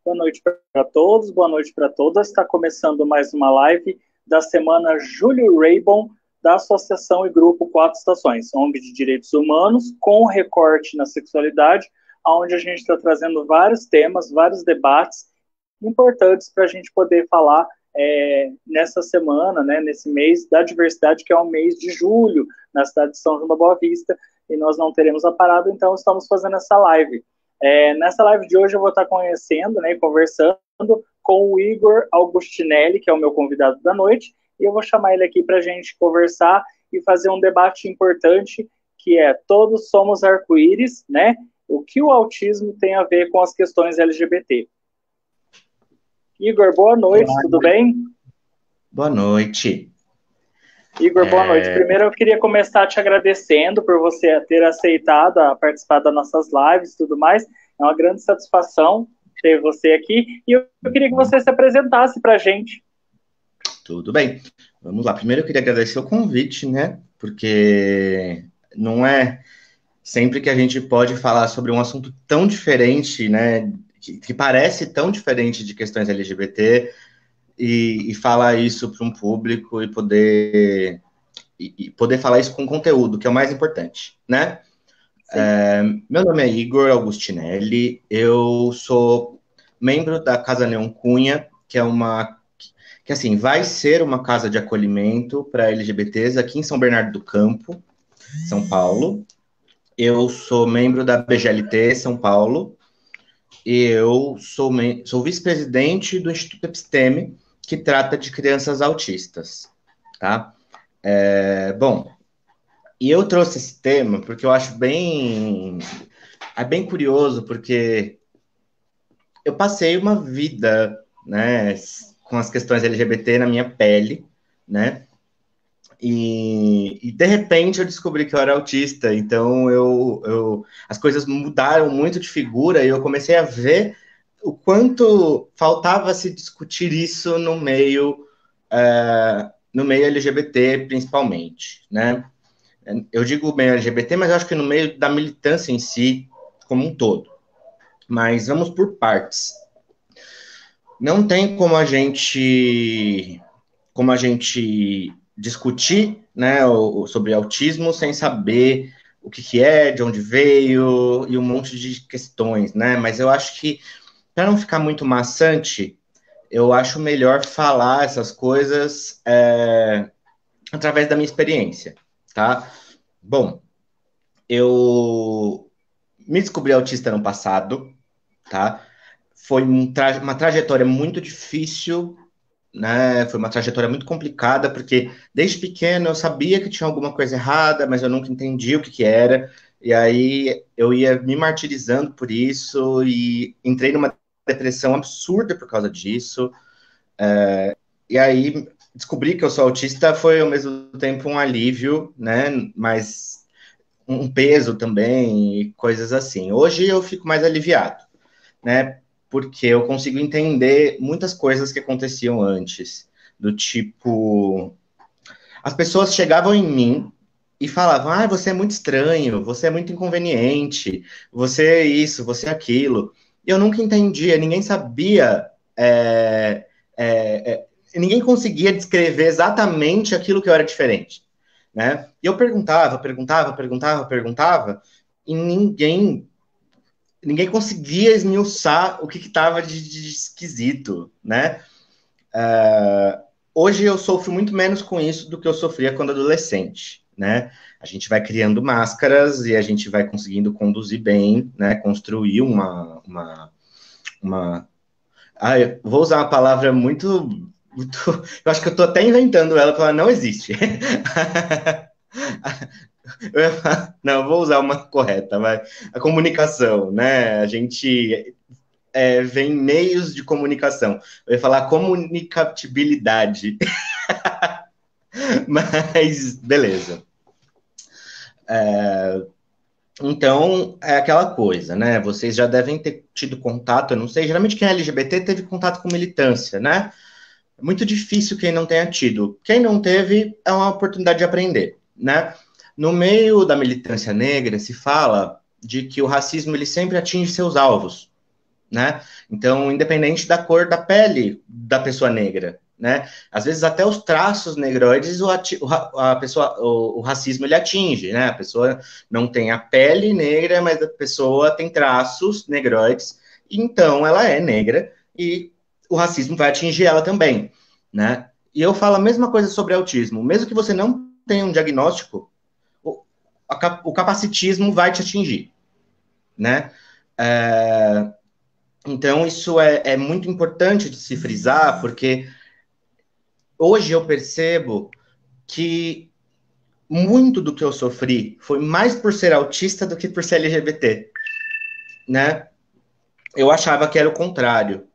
Boa noite para todos, boa noite para todas. Está começando mais uma live da semana Júlio Raybon, da Associação e Grupo Quatro Estações, ONG de Direitos Humanos, com recorte na sexualidade, onde a gente está trazendo vários temas, vários debates importantes para a gente poder falar nessa semana, né, nesse mês da diversidade, que é o mês de julho, na cidade de São João da Boa Vista, e nós não teremos a parada, então estamos fazendo essa live. Nessa live de hoje eu vou estar conhecendo, né, conversando com o Igor Augustinelli, que é o meu convidado da noite, e eu vou chamar ele aqui para a gente conversar e fazer um debate importante, que é todos somos arco-íris, né? O que o autismo tem a ver com as questões LGBT? Igor, boa noite, Olá, tudo bem? boa noite. Igor, boa noite. Primeiro eu queria começar te agradecendo por você ter aceitado a participar das nossas lives e tudo mais. É uma grande satisfação ter você aqui. E eu queria que você se apresentasse para a gente. Tudo bem. Vamos lá. Primeiro eu queria agradecer o convite, né? Porque não é sempre que a gente pode falar sobre um assunto tão diferente, né? Que parece tão diferente de questões LGBT e falar isso para um público e poder falar isso com conteúdo, que é o mais importante, né? Meu nome é Igor Augustinelli, eu sou membro da Casa Leão Cunha, que assim, vai ser uma casa de acolhimento para LGBTs aqui em São Bernardo do Campo, São Paulo. Eu sou membro da BGLT São Paulo e eu sou vice-presidente do Instituto Episteme, que trata de crianças autistas, tá? Bom, e eu trouxe esse tema porque eu acho bem curioso, porque eu passei uma vida, né, com as questões LGBT na minha pele, né, e de repente eu descobri que eu era autista, então as coisas mudaram muito de figura e eu comecei a ver o quanto faltava se discutir isso no meio LGBT, principalmente, né. Eu digo meio LGBT, mas eu acho que no meio da militância em si, como um todo. Mas vamos por partes. Não tem como a gente discutir, né, sobre autismo sem saber o que é, de onde veio e um monte de questões, né? Mas eu acho que para não ficar muito maçante, eu acho melhor falar essas coisas através da minha experiência, tá? Bom, eu me descobri autista no passado, tá? Foi uma trajetória muito difícil, né? Foi uma trajetória muito complicada, porque desde pequeno eu sabia que tinha alguma coisa errada, mas eu nunca entendi o que era. E aí eu ia me martirizando por isso e entrei numa depressão absurda por causa disso. E aí descobrir que eu sou autista foi ao mesmo tempo um alívio, né? Mas um peso também e coisas assim. Hoje eu fico mais aliviado, né? Porque eu consigo entender muitas coisas que aconteciam antes, do tipo, as pessoas chegavam em mim e falavam: "Ah, você é muito estranho, você é muito inconveniente, você é isso, você é aquilo". E eu nunca entendia, ninguém sabia, ninguém conseguia descrever exatamente aquilo que eu era diferente, né? E eu perguntava, e ninguém conseguia esmiuçar o que estava de esquisito, né? Hoje eu sofro muito menos com isso do que eu sofria quando adolescente, né? A gente vai criando máscaras e a gente vai conseguindo conduzir bem, né? Construir eu vou usar uma palavra muito... Eu acho que eu estou até inventando ela, porque ela não existe. Não, eu vou usar uma correta, vai. A comunicação, né? A gente vem meios de comunicação. Eu ia falar comunicabilidade. Mas, beleza. Então, é aquela coisa, né? Vocês já devem ter tido contato, eu não sei, geralmente quem é LGBT teve contato com militância, né? É muito difícil quem não tenha tido. Quem não teve, é uma oportunidade de aprender, né? No meio da militância negra, se fala de que o racismo ele sempre atinge seus alvos, né? Então, independente da cor da pele da pessoa negra, né? Às vezes até os traços negroides a pessoa, o racismo ele atinge, né? A pessoa não tem a pele negra, mas a pessoa tem traços negroides, então ela é negra e o racismo vai atingir ela também, né? E eu falo a mesma coisa sobre autismo, mesmo que você não tenha um diagnóstico, o capacitismo vai te atingir, né? É, então, isso é muito importante de se frisar, porque hoje eu percebo que muito do que eu sofri foi mais por ser autista do que por ser LGBT, né? Eu achava que era o contrário,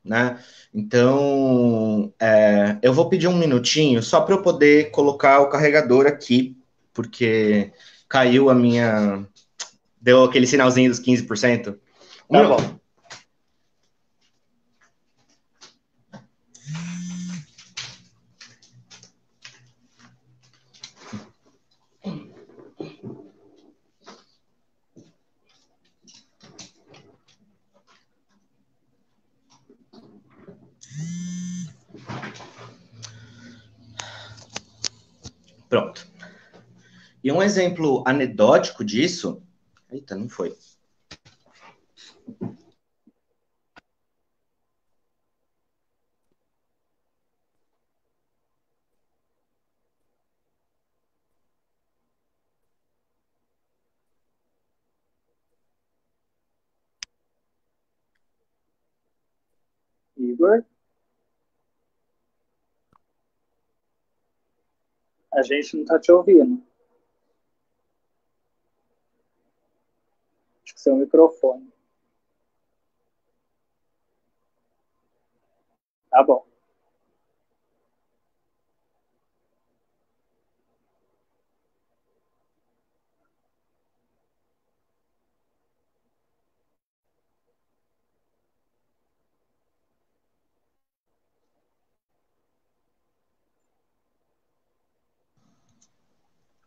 né? Então, eu vou pedir um minutinho só para eu poder colocar o carregador aqui, porque caiu a minha... Deu aquele sinalzinho dos 15%. Um Tá minuto. bom. Pronto. E um exemplo anedótico disso... Eita, não foi. Igor, a gente não tá te ouvindo. Acho que seu microfone. Tá bom.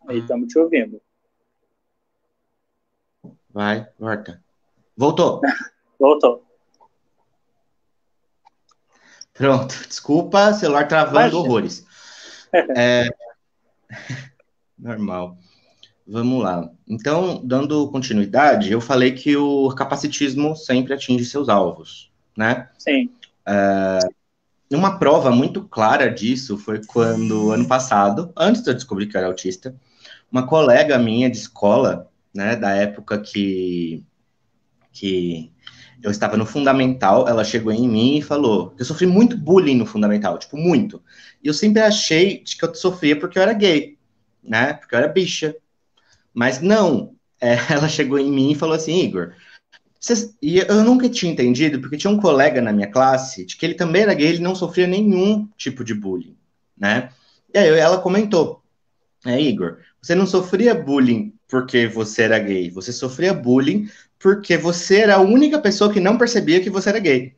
Aí estamos te ouvindo. Vai, volta. Voltou. Voltou. Pronto. Desculpa, celular travando Imagina. horrores. Normal. Vamos lá. Então, dando continuidade, eu falei que o capacitismo sempre atinge seus alvos, né? Sim. Uma prova muito clara disso foi quando, ano passado, antes de eu descobrir que eu era autista, uma colega minha de escola, né, da época que eu estava no fundamental, ela chegou em mim e falou que eu sofri muito bullying no fundamental, tipo, muito. E eu sempre achei que eu sofria porque eu era gay, né, porque eu era bicha. Mas não, ela chegou em mim e falou assim, Igor, e eu nunca tinha entendido, porque tinha um colega na minha classe, de que ele também era gay, ele não sofria nenhum tipo de bullying, né? E aí ela comentou, Igor, você não sofria bullying porque você era gay, você sofria bullying porque você era a única pessoa que não percebia que você era gay,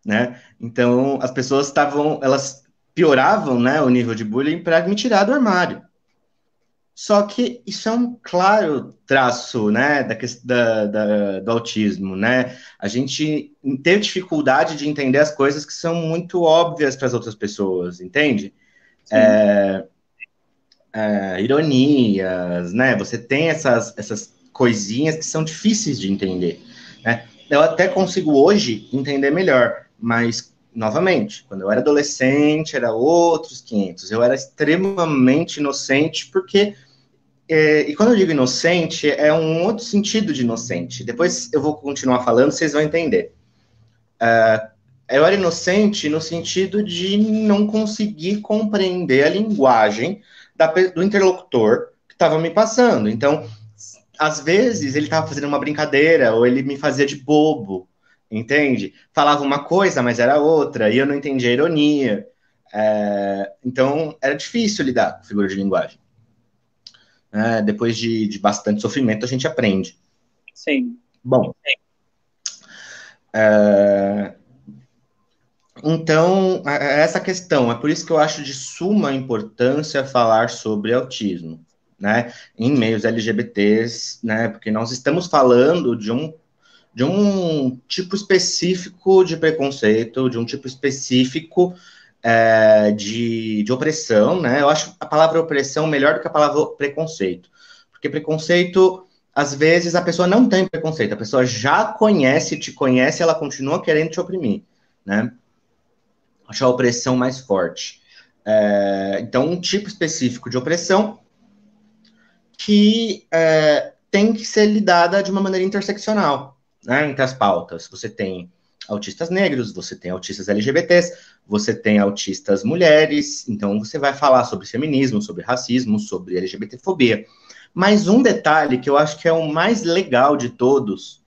né? Então, as pessoas elas pioravam, né, o nível de bullying para me tirar do armário. Só que isso é um claro traço, né, do autismo, né? A gente tem dificuldade de entender as coisas que são muito óbvias para as outras pessoas, entende? Sim. Ironias, né? Você tem essas coisinhas que são difíceis de entender, né? Eu até consigo hoje entender melhor, mas, novamente, quando eu era adolescente, era outros 500. Eu era extremamente inocente porque e quando eu digo inocente, é um outro sentido de inocente. Depois eu vou continuar falando, vocês vão entender. Eu era inocente no sentido de não conseguir compreender a linguagem do interlocutor que estava me passando. Então, às vezes, ele estava fazendo uma brincadeira, ou ele me fazia de bobo, entende? Falava uma coisa, mas era outra, e eu não entendia a ironia. Então, era difícil lidar com figura de linguagem. Depois de bastante sofrimento, a gente aprende. Sim. Bom, então, essa questão, é por isso que eu acho de suma importância falar sobre autismo, né, em meios LGBTs, né, porque nós estamos falando de de um tipo específico de preconceito, de um tipo específico de opressão, né? Eu acho a palavra opressão melhor do que a palavra preconceito. Porque preconceito, às vezes, a pessoa não tem preconceito, a pessoa já conhece, te conhece, ela continua querendo te oprimir, né? Acho a opressão mais forte. Então, um tipo específico de opressão que tem que ser lidada de uma maneira interseccional, né, entre as pautas. Você tem autistas negros, você tem autistas LGBTs, você tem autistas mulheres, então você vai falar sobre feminismo, sobre racismo, sobre LGBTfobia. Mas um detalhe que eu acho que é o mais legal de todos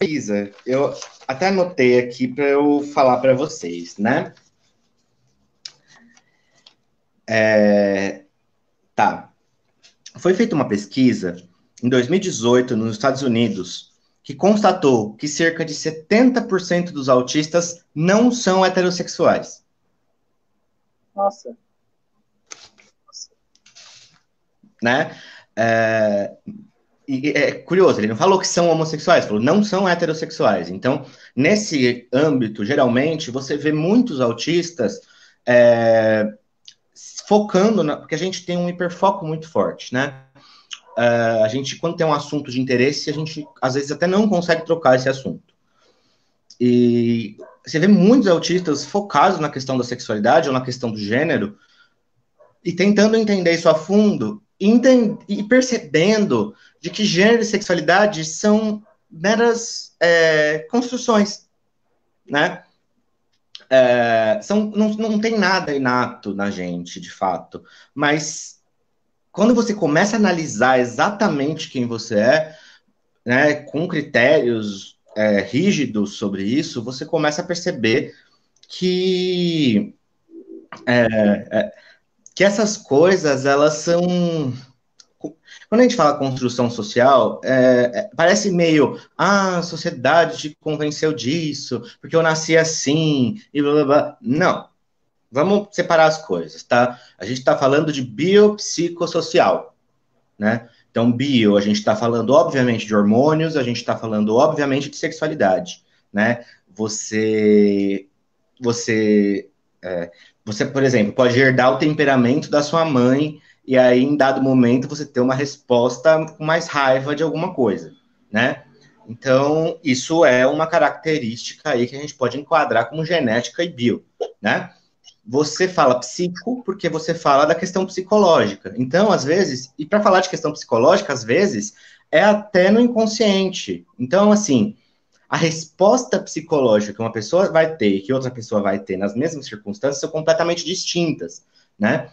Isa, eu até anotei aqui para eu falar para vocês, né? Tá. Foi feita uma pesquisa em 2018 nos Estados Unidos que constatou que cerca de 70% dos autistas não são heterossexuais. Nossa. Né? E é curioso, ele não falou que são homossexuais, falou não são heterossexuais. Então, nesse âmbito, geralmente, você vê muitos autistas focando, porque a gente tem um hiperfoco muito forte, né? A gente, quando tem um assunto de interesse, a gente, às vezes, até não consegue trocar esse assunto. E você vê muitos autistas focados na questão da sexualidade ou na questão do gênero e tentando entender isso a fundo e percebendo de que gênero e sexualidade são meras construções, né? Não tem nada inato na gente, de fato, mas quando você começa a analisar exatamente quem você é, né, com critérios rígidos sobre isso, você começa a perceber que essas coisas, elas são... Quando a gente fala construção social, parece meio, a sociedade te convenceu disso, porque eu nasci assim, e blá, blá, blá. Não. Vamos separar as coisas, tá? A gente está falando de biopsicossocial, né? Então, bio, a gente está falando, obviamente, de hormônios, a gente está falando, obviamente, de sexualidade, né? Você, por exemplo, pode herdar o temperamento da sua mãe e aí, em dado momento, você ter uma resposta com mais raiva de alguma coisa, né? Então, isso é uma característica aí que a gente pode enquadrar como genética e bio, né? Você fala psico porque você fala da questão psicológica. Então, às vezes, e para falar de questão psicológica, às vezes, é até no inconsciente. Então, assim, a resposta psicológica que uma pessoa vai ter e que outra pessoa vai ter nas mesmas circunstâncias são completamente distintas, né?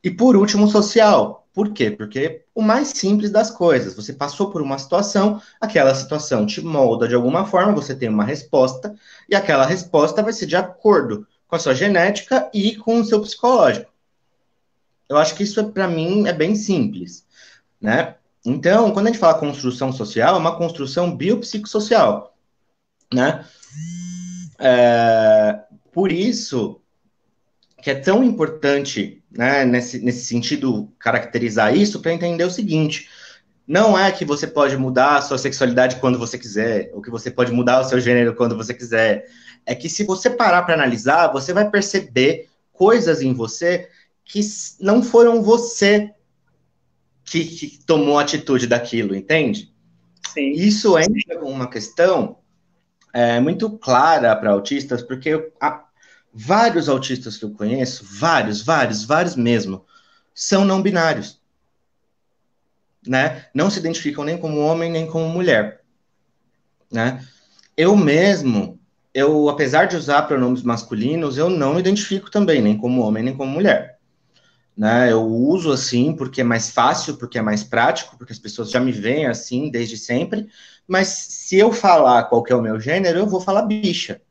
E por último, social. Por quê? Porque o mais simples das coisas, você passou por uma situação, aquela situação te molda de alguma forma, você tem uma resposta, e aquela resposta vai ser de acordo com a sua genética e com o seu psicológico. Eu acho que isso, para mim, é bem simples, né? Então, quando a gente fala construção social, é uma construção biopsicossocial, né? Por isso que é tão importante, né, nesse sentido, caracterizar isso para entender o seguinte: não é que você pode mudar a sua sexualidade quando você quiser, ou que você pode mudar o seu gênero quando você quiser. É que se você parar para analisar, você vai perceber coisas em você que não foram você que tomou a atitude daquilo, entende? Sim. Isso é uma questão muito clara para autistas, porque vários autistas que eu conheço, vários mesmo, são não binários, né? Não se identificam nem como homem, nem como mulher, né? Eu mesmo, apesar de usar pronomes masculinos, eu não me identifico também, nem como homem, nem como mulher, né? Eu uso assim porque é mais fácil, porque é mais prático, porque as pessoas já me veem assim desde sempre, mas se eu falar qual que é o meu gênero, eu vou falar bicha.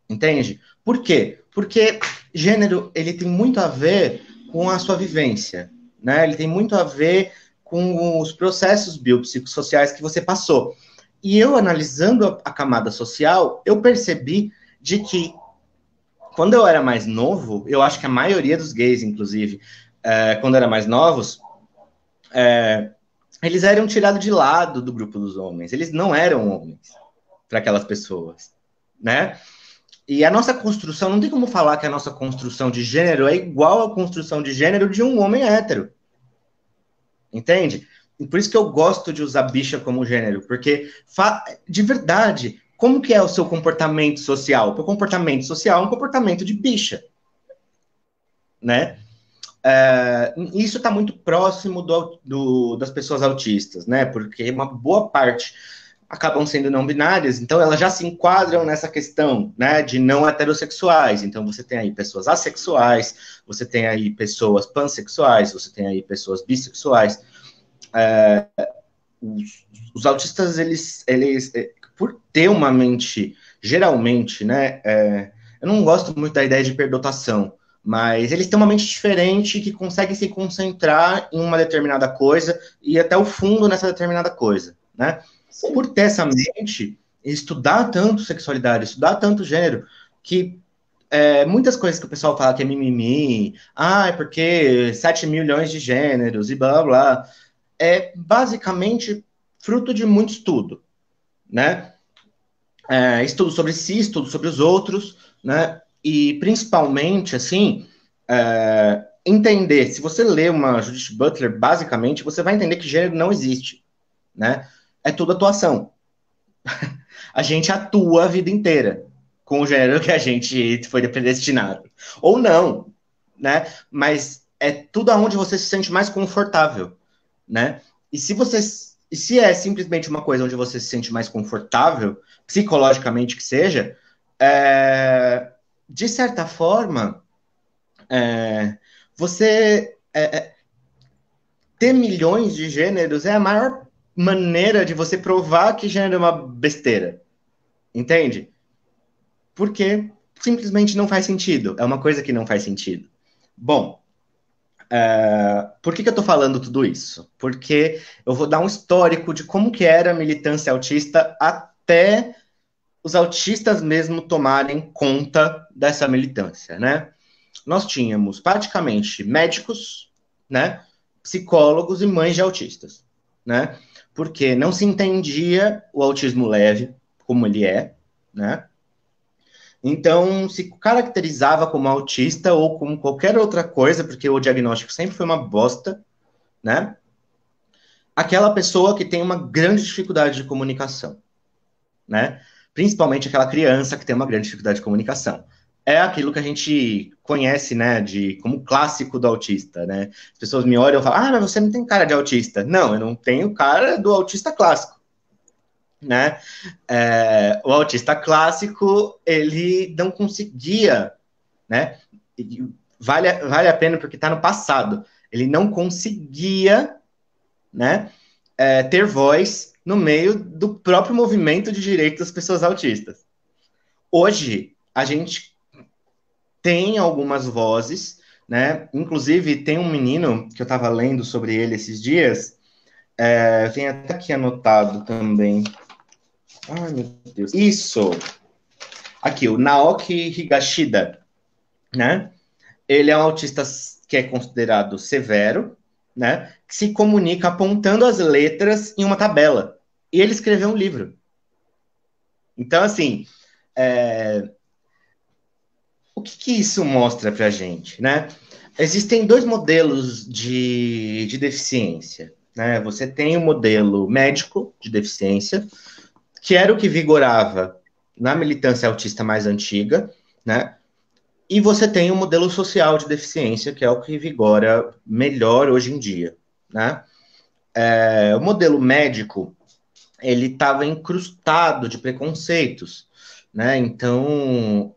Entende? Por quê? Porque gênero, ele tem muito a ver com a sua vivência, né? Ele tem muito a ver com os processos biopsicossociais que você passou. E eu, analisando a camada social, eu percebi de que, quando eu era mais novo, eu acho que a maioria dos gays, inclusive, quando eram mais novos, eles eram tirados de lado do grupo dos homens. Eles não eram homens para aquelas pessoas, né? E a nossa construção, não tem como falar que a nossa construção de gênero é igual à construção de gênero de um homem hétero. Entende? E por isso que eu gosto de usar bicha como gênero, porque, de verdade, como que é o seu comportamento social? O seu comportamento social é um comportamento de bicha, né? Isso está muito próximo das pessoas autistas, né? Porque uma boa parte acabam sendo não binárias, então elas já se enquadram nessa questão, né, de não heterossexuais. Então você tem aí pessoas assexuais, você tem aí pessoas pansexuais, você tem aí pessoas bissexuais. Os autistas, eles, por ter uma mente, geralmente, né, eu não gosto muito da ideia de hiperdotação, mas eles têm uma mente diferente que consegue se concentrar em uma determinada coisa e ir até o fundo nessa determinada coisa, né? Por ter essa mente, estudar tanto sexualidade, estudar tanto gênero, que muitas coisas que o pessoal fala que é mimimi, é porque 7 milhões de gêneros e blá, blá, é basicamente fruto de muito estudo, né? Estudo sobre si, estudo sobre os outros, né? E principalmente, assim, entender, se você lê uma Judith Butler, basicamente, você vai entender que gênero não existe, né? É tudo atuação. A gente atua a vida inteira com o gênero que a gente foi predestinado. Ou não, né? Mas é tudo aonde você se sente mais confortável, né? E se é simplesmente uma coisa onde você se sente mais confortável, psicologicamente que seja, de certa forma, você ter milhões de gêneros é a maior maneira de você provar que gênero é uma besteira. Entende? Porque simplesmente não faz sentido. É uma coisa que não faz sentido. Bom, por que eu tô falando tudo isso? Porque eu vou dar um histórico de como que era a militância autista até os autistas mesmo tomarem conta dessa militância, né? Nós tínhamos praticamente médicos, né, psicólogos e mães de autistas, né? Porque não se entendia o autismo leve como ele é, né? Então, se caracterizava como autista ou como qualquer outra coisa, porque o diagnóstico sempre foi uma bosta, né? Aquela pessoa que tem uma grande dificuldade de comunicação, né? Principalmente aquela criança que tem uma grande dificuldade de comunicação. É aquilo que a gente conhece, né, como clássico do autista, né? As pessoas me olham e falam, mas você não tem cara de autista. Não, eu não tenho cara do autista clássico, né? O autista clássico, ele não conseguia, né? Vale a pena porque está no passado. Ele não conseguia, né, ter voz no meio do próprio movimento de direitos das pessoas autistas. Hoje, a gente tem algumas vozes, né? Inclusive, tem um menino que eu estava lendo sobre ele esses dias, tem até aqui anotado também. Ai, meu Deus. Isso! Aqui, o Naoki Higashida, né? Ele é um autista que é considerado severo, né? Que se comunica apontando as letras em uma tabela. E ele escreveu um livro. Então, assim, o que isso mostra pra gente, né? Existem dois modelos de deficiência, né? Você tem o modelo médico de deficiência, que era o que vigorava na militância autista mais antiga, né? E você tem o modelo social de deficiência, que é o que vigora melhor hoje em dia, né? O modelo médico, ele estava incrustado de preconceitos, né? Então,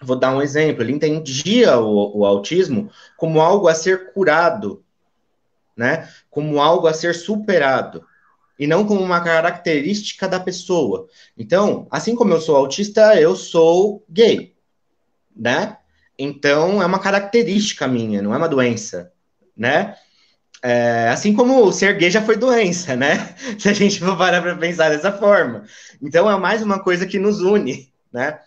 vou dar um exemplo, ele entendia o autismo como algo a ser curado, né? Como algo a ser superado, e não como uma característica da pessoa. Então, assim como eu sou autista, eu sou gay, né? Então, é uma característica minha, não é uma doença, né? Assim como ser gay já foi doença, né? Se a gente for parar para pensar dessa forma. Então, é mais uma coisa que nos une, né?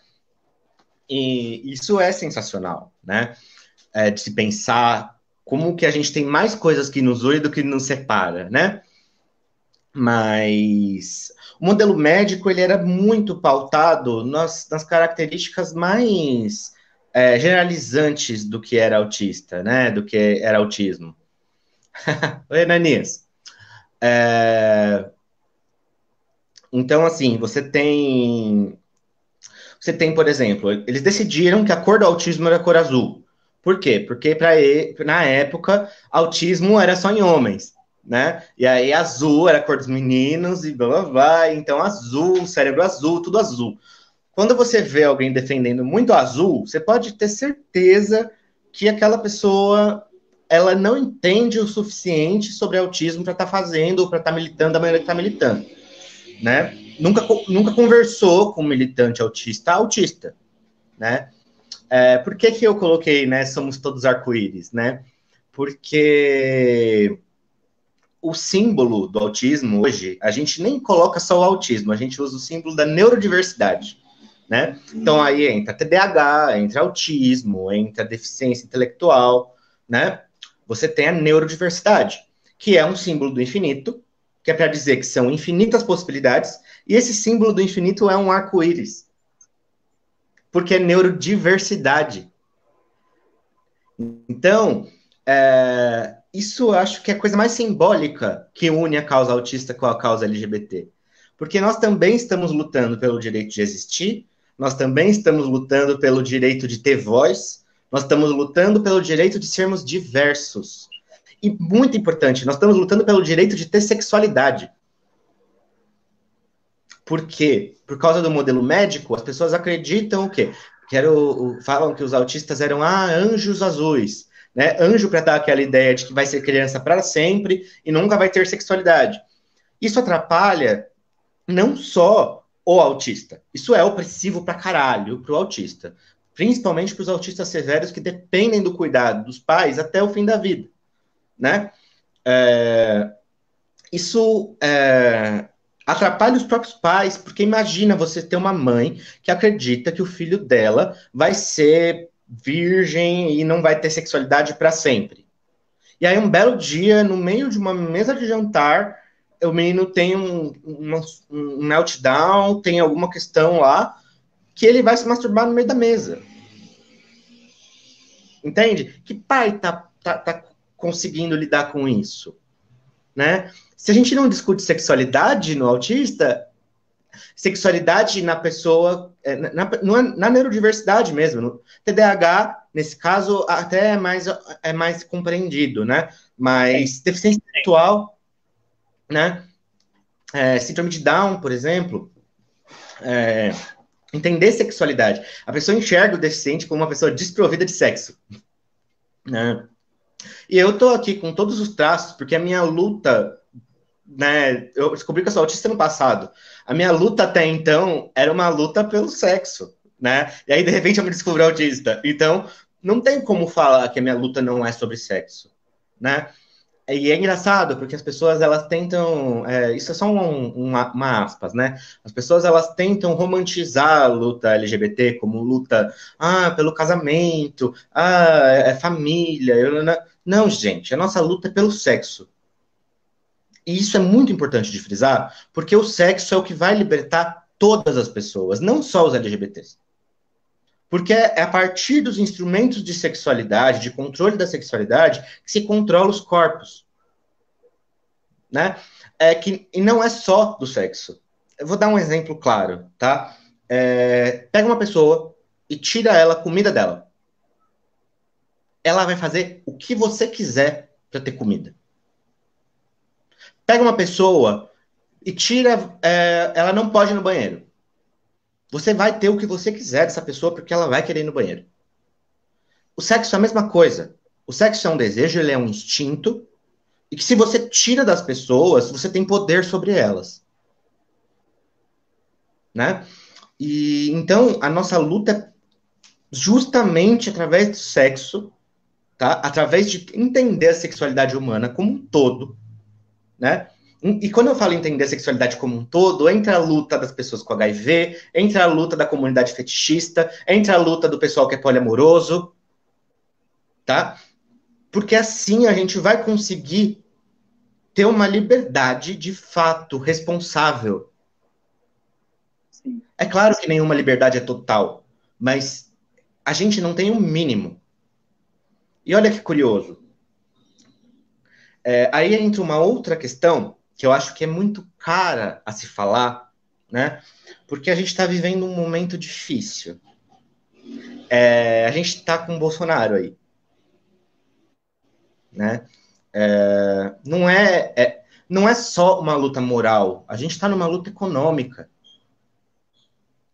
E isso é sensacional, né? De se pensar como que a gente tem mais coisas que nos unem do que nos separa, né? Mas o modelo médico, ele era muito pautado nas características mais generalizantes do que era autista, né? Do que era autismo. Oi, Ananias. Então, assim, você tem, por exemplo, eles decidiram que a cor do autismo era a cor azul. Por quê? Porque na época, autismo era só em homens, né? E aí azul era a cor dos meninos e blá blá blá. Então azul, cérebro azul, tudo azul. Quando você vê alguém defendendo muito azul, você pode ter certeza que aquela pessoa ela não entende o suficiente sobre autismo para estar fazendo ou para estar militando da maneira que está militando, né? Nunca conversou com um militante autista, né? Por que eu coloquei, né, somos todos arco-íris, né? Porque o símbolo do autismo hoje, a gente nem coloca só o autismo, a gente usa o símbolo da neurodiversidade, né? Então aí entra TDAH, entra autismo, entra deficiência intelectual, né? Você tem a neurodiversidade, que é um símbolo do infinito, que é para dizer que são infinitas possibilidades, e esse símbolo do infinito é um arco-íris, porque é neurodiversidade. Então, isso eu acho que é a coisa mais simbólica que une a causa autista com a causa LGBT. Porque nós também estamos lutando pelo direito de existir, nós também estamos lutando pelo direito de ter voz, nós estamos lutando pelo direito de sermos diversos. E muito importante, nós estamos lutando pelo direito de ter sexualidade. Por quê? Por causa do modelo médico, as pessoas acreditam o quê? Falam que os autistas eram anjos azuis, né? Anjo para dar aquela ideia de que vai ser criança para sempre e nunca vai ter sexualidade. Isso atrapalha não só o autista, isso é opressivo pra caralho pro autista, principalmente para os autistas severos que dependem do cuidado dos pais até o fim da vida, né? Isso atrapalha os próprios pais, porque imagina você ter uma mãe que acredita que o filho dela vai ser virgem e não vai ter sexualidade para sempre. E aí, um belo dia, no meio de uma mesa de jantar, o menino tem um meltdown, tem alguma questão lá, que ele vai se masturbar no meio da mesa. Entende? Que pai tá conseguindo lidar com isso? Né? Se a gente não discute sexualidade no autista, sexualidade na pessoa, na neurodiversidade mesmo, no TDAH, nesse caso, até é mais compreendido, né? Mas deficiência intelectual, né? Síndrome de Down, por exemplo, entender sexualidade. A pessoa enxerga o deficiente como uma pessoa desprovida de sexo, né? E eu tô aqui com todos os traços, porque a minha luta, né, eu descobri que eu sou autista no passado. A minha luta até então era uma luta pelo sexo, né? E aí, de repente, eu me descobri autista. Então, não tem como falar que a minha luta não é sobre sexo, né? E é engraçado, porque as pessoas, elas tentam... isso é só uma aspas, né? As pessoas, elas tentam romantizar a luta LGBT como luta pelo casamento, família. Não, gente, a nossa luta é pelo sexo. E isso é muito importante de frisar, porque o sexo é o que vai libertar todas as pessoas, não só os LGBTs. Porque é a partir dos instrumentos de sexualidade, de controle da sexualidade, que se controla os corpos. Né? E não é só do sexo. Eu vou dar um exemplo claro, tá? Pega uma pessoa e tira ela a comida dela. Ela vai fazer o que você quiser para ter comida. Pega uma pessoa e tira... ela não pode ir no banheiro. Você vai ter o que você quiser dessa pessoa porque ela vai querer ir no banheiro. O sexo é a mesma coisa. O sexo é um desejo, ele é um instinto, e que se você tira das pessoas, você tem poder sobre elas. Né? E então, a nossa luta é justamente através do sexo, tá? Através de entender a sexualidade humana como um todo, né? E quando eu falo entender a sexualidade como um todo, entra a luta das pessoas com HIV, entra a luta da comunidade fetichista, entra a luta do pessoal que é poliamoroso, tá? porque assim a gente vai conseguir ter uma liberdade de fato responsável. Sim. É claro que nenhuma liberdade é total, mas a gente não tem um mínimo. E olha que curioso. Aí entra uma outra questão que eu acho que é muito cara a se falar, né? Porque a gente está vivendo um momento difícil. A gente está com o Bolsonaro aí, né? Não é só uma luta moral, a gente está numa luta econômica,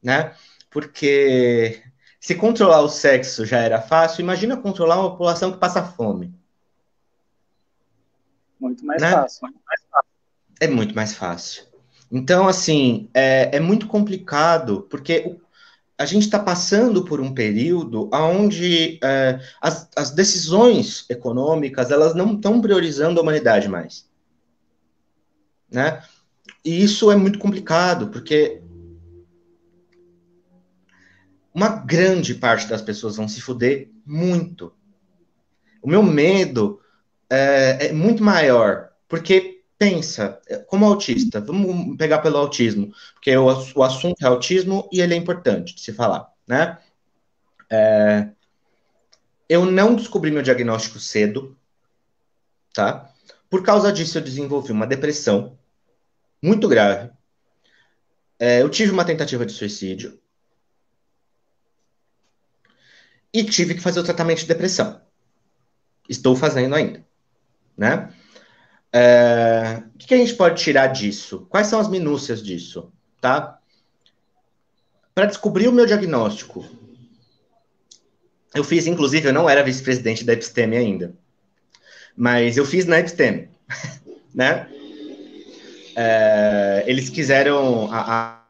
né? Porque se controlar o sexo já era fácil, imagina controlar uma população que passa fome. Muito mais Né? fácil. É muito mais fácil. Então, assim, é muito complicado, porque a gente está passando por um período onde as decisões econômicas elas não estão priorizando a humanidade mais. Né? E isso é muito complicado, porque uma grande parte das pessoas vão se fuder muito. O meu medo é muito maior, porque pensa, como autista, vamos pegar pelo autismo, porque o assunto é autismo e ele é importante de se falar, né? Eu não descobri meu diagnóstico cedo, tá? Por causa disso, eu desenvolvi uma depressão muito grave. Eu tive uma tentativa de suicídio e tive que fazer o tratamento de depressão. Estou fazendo ainda, né? O que a gente pode tirar disso? Quais são as minúcias disso, tá? Para descobrir o meu diagnóstico, eu fiz, inclusive, eu não era vice-presidente da Episteme ainda, mas eu fiz na Episteme, né? Eles quiseram, a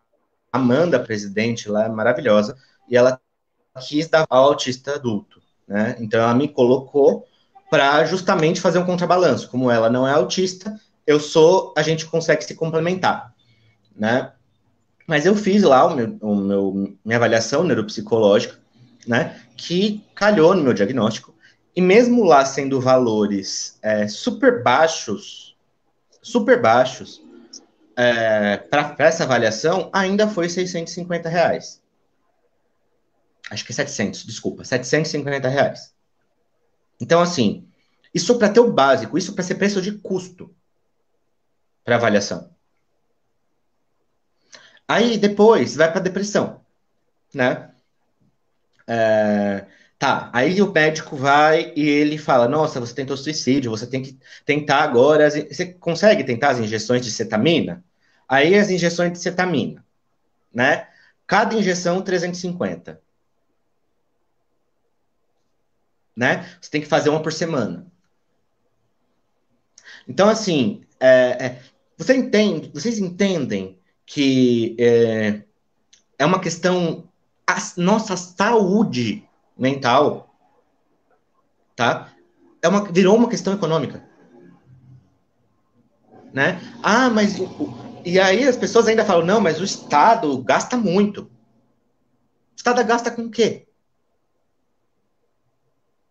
Amanda, presidente lá, maravilhosa, e ela quis dar ao autista adulto, né? Então ela me colocou para justamente fazer um contrabalanço. Como ela não é autista, a gente consegue se complementar, né? Mas eu fiz lá minha avaliação neuropsicológica, né? Que calhou no meu diagnóstico. E mesmo lá sendo valores super baixos, para essa avaliação, ainda foi R$ 650. Acho que é 700, desculpa, R$ 750. Então, assim, isso para ter o básico, isso para ser preço de custo para avaliação. Aí depois vai para depressão, né? Tá, aí o médico vai e ele fala: Nossa, você tentou suicídio, você tem que tentar agora. Você consegue tentar as injeções de cetamina? Aí as injeções de cetamina, né? Cada injeção 350, né? Você tem que fazer uma por semana. Então, assim, vocês entendem que é uma questão, a nossa saúde mental, tá? Virou uma questão econômica, né? Ah, mas e aí as pessoas ainda falam, não, mas o Estado gasta muito. O Estado gasta com o quê?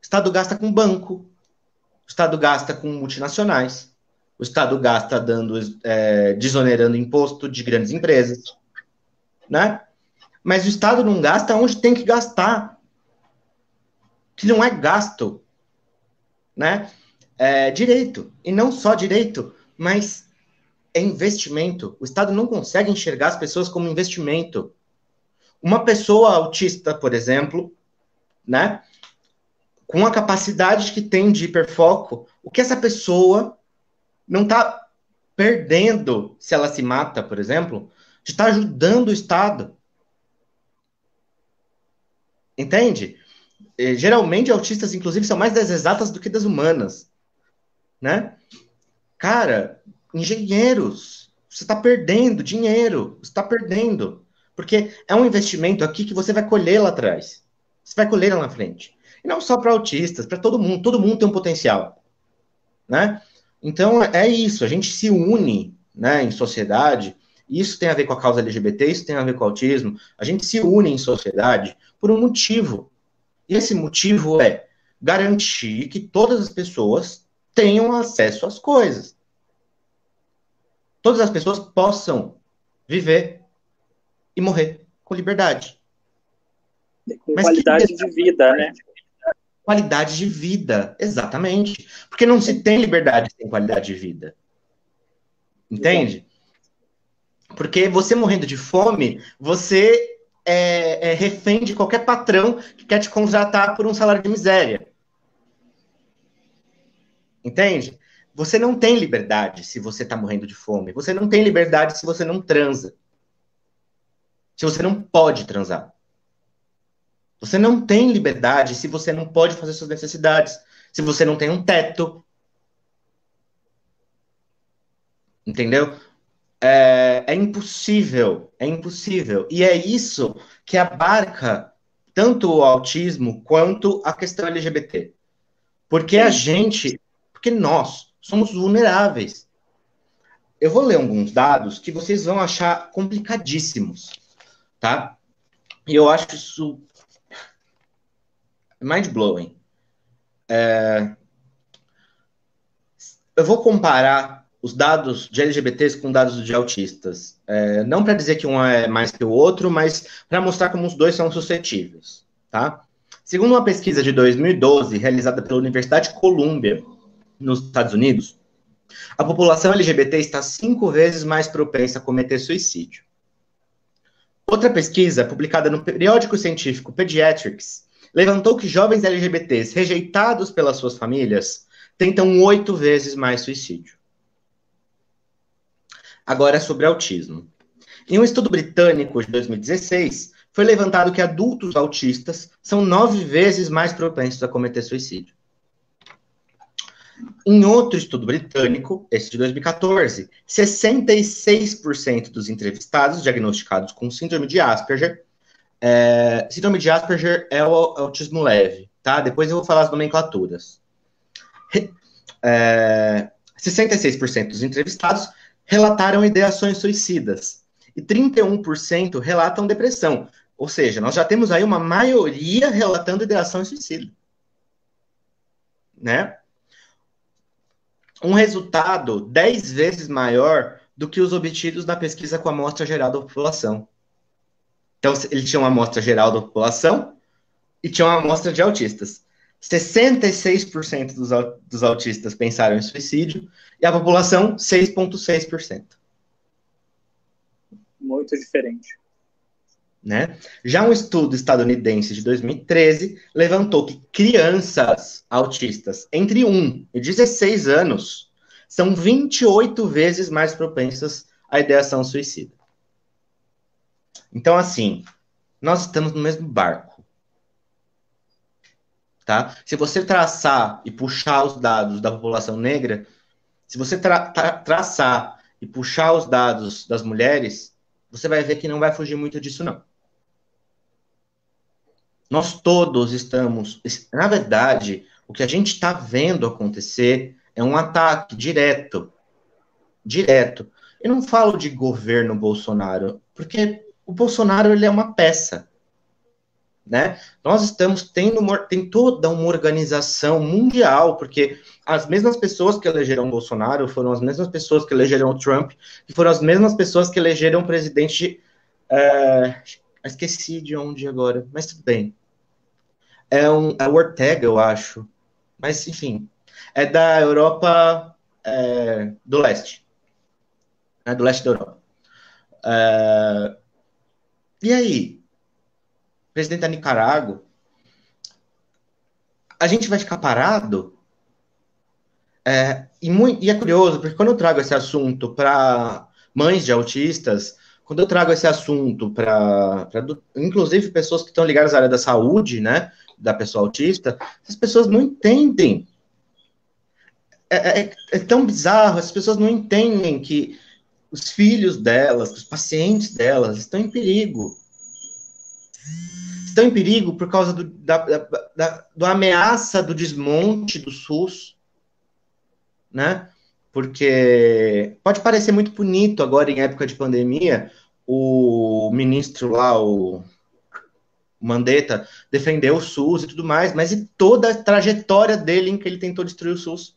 O Estado gasta com banco, o Estado gasta com multinacionais, o Estado gasta desonerando imposto de grandes empresas, né? Mas o Estado não gasta onde tem que gastar, que não é gasto, né? Direito, e não só direito, mas é investimento. O Estado não consegue enxergar as pessoas como investimento. Uma pessoa autista, por exemplo, né, com a capacidade que tem de hiperfoco, o que essa pessoa não está perdendo se ela se mata, por exemplo, de estar ajudando o Estado. Entende? Geralmente, autistas, inclusive, são mais das exatas do que das humanas, né? Cara, engenheiros, você está perdendo dinheiro, você está perdendo. Porque é um investimento aqui que você vai colher lá atrás. Você vai colher lá na frente. E não só para autistas, para todo mundo tem um potencial, né? Então, é isso, a gente se une, né, em sociedade, isso tem a ver com a causa LGBT, isso tem a ver com o autismo, a gente se une em sociedade por um motivo. E esse motivo é garantir que todas as pessoas tenham acesso às coisas. Todas as pessoas possam viver e morrer com liberdade. Com qualidade de vida, né? Qualidade de vida, exatamente. Porque não se tem liberdade sem qualidade de vida. Entende? Porque você morrendo de fome, você é refém de qualquer patrão que quer te contratar por um salário de miséria. Entende? Você não tem liberdade se você está morrendo de fome. Você não tem liberdade se você não transa. Se você não pode transar. Você não tem liberdade se você não pode fazer suas necessidades. Se você não tem um teto. Entendeu? É impossível. É impossível. E é isso que abarca tanto o autismo quanto a questão LGBT. Porque porque nós somos vulneráveis. Eu vou ler alguns dados que vocês vão achar complicadíssimos, tá? E eu acho isso mind-blowing. Eu vou comparar os dados de LGBTs com dados de autistas. Não para dizer que um é mais que o outro, mas para mostrar como os dois são suscetíveis, tá? Segundo uma pesquisa de 2012, realizada pela Universidade de Columbia, nos Estados Unidos, a população LGBT está 5 vezes mais propensa a cometer suicídio. Outra pesquisa, publicada no periódico científico Pediatrics, levantou que jovens LGBTs rejeitados pelas suas famílias tentam 8 vezes mais suicídio. Agora sobre autismo. Em um estudo britânico de 2016, foi levantado que adultos autistas são 9 vezes mais propensos a cometer suicídio. Em outro estudo britânico, esse de 2014, 66% dos entrevistados diagnosticados com síndrome de Asperger, síndrome de Asperger é o autismo leve, tá? Depois eu vou falar as nomenclaturas. 66% dos entrevistados relataram ideações suicidas e 31% relatam depressão. Ou seja, nós já temos aí uma maioria relatando ideação suicida, né? Um resultado 10 vezes maior do que os obtidos na pesquisa com a amostra geral da população. Então, ele tinha uma amostra geral da população e tinha uma amostra de autistas. 66% dos autistas pensaram em suicídio e a população, 6,6%. Muito diferente. Né? Já um estudo estadunidense de 2013 levantou que crianças autistas entre 1 e 16 anos são 28 vezes mais propensas à ideação suicida. Então, assim, nós estamos no mesmo barco. Tá? Se você traçar e puxar os dados da população negra, se você traçar e puxar os dados das mulheres, você vai ver que não vai fugir muito disso, não. Nós todos estamos... Na verdade, o que a gente está vendo acontecer é um ataque direto. Direto. Eu não falo de governo Bolsonaro, porque o Bolsonaro ele é uma peça. Né? Nós estamos tendo tem toda uma organização mundial, porque as mesmas pessoas que elegeram Bolsonaro foram as mesmas pessoas que elegeram o Trump, e foram as mesmas pessoas que elegeram o presidente... esqueci de onde agora, mas tudo bem. É o Ortega, eu acho. Mas, enfim, é da Europa do leste. É do leste da Europa. E aí? Presidente da Nicarágua, a gente vai ficar parado? E é curioso, porque quando eu trago esse assunto para mães de autistas, quando eu trago esse assunto para inclusive pessoas que estão ligadas à área da saúde, né, da pessoa autista, as pessoas não entendem. É tão bizarro, as pessoas não entendem que os filhos delas, os pacientes delas estão em perigo. Estão em perigo por causa da ameaça do desmonte do SUS, né? Porque pode parecer muito bonito agora, em época de pandemia, o ministro lá, o Mandetta defendeu o SUS e tudo mais, mas e toda a trajetória dele em que ele tentou destruir o SUS?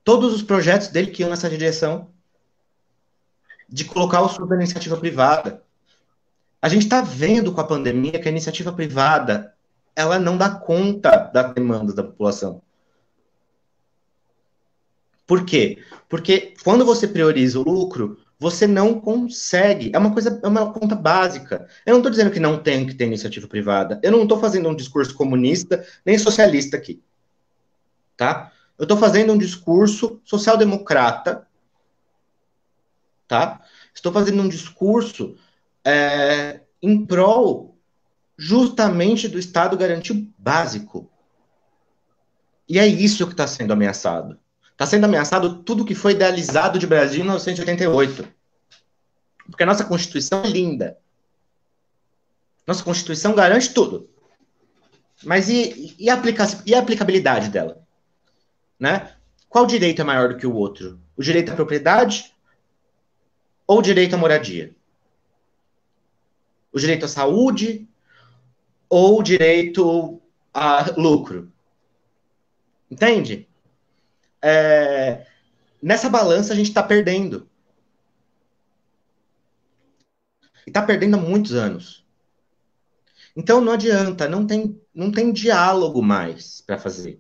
Todos os projetos dele que iam nessa direção de colocar o SUS na iniciativa privada. A gente está vendo com a pandemia que a iniciativa privada ela não dá conta das demandas da população. Por quê? Porque quando você prioriza o lucro, você não consegue. É uma conta básica. Eu não estou dizendo que não tem que ter iniciativa privada. Eu não estou fazendo um discurso comunista nem socialista aqui. Tá? Eu estou fazendo um discurso social-democrata. Tá? Estou fazendo um discurso em prol justamente do Estado garantir o básico. E é isso que está sendo ameaçado. Está sendo ameaçado tudo que foi idealizado de Brasil em 1988. Porque a nossa Constituição é linda. Nossa Constituição garante tudo. Mas e a aplicabilidade dela? Né? Qual direito é maior do que o outro? O direito à propriedade ou o direito à moradia? O direito à saúde ou o direito a lucro? Entende? Nessa balança a gente está perdendo. E está perdendo há muitos anos. Então não adianta, não tem diálogo mais para fazer.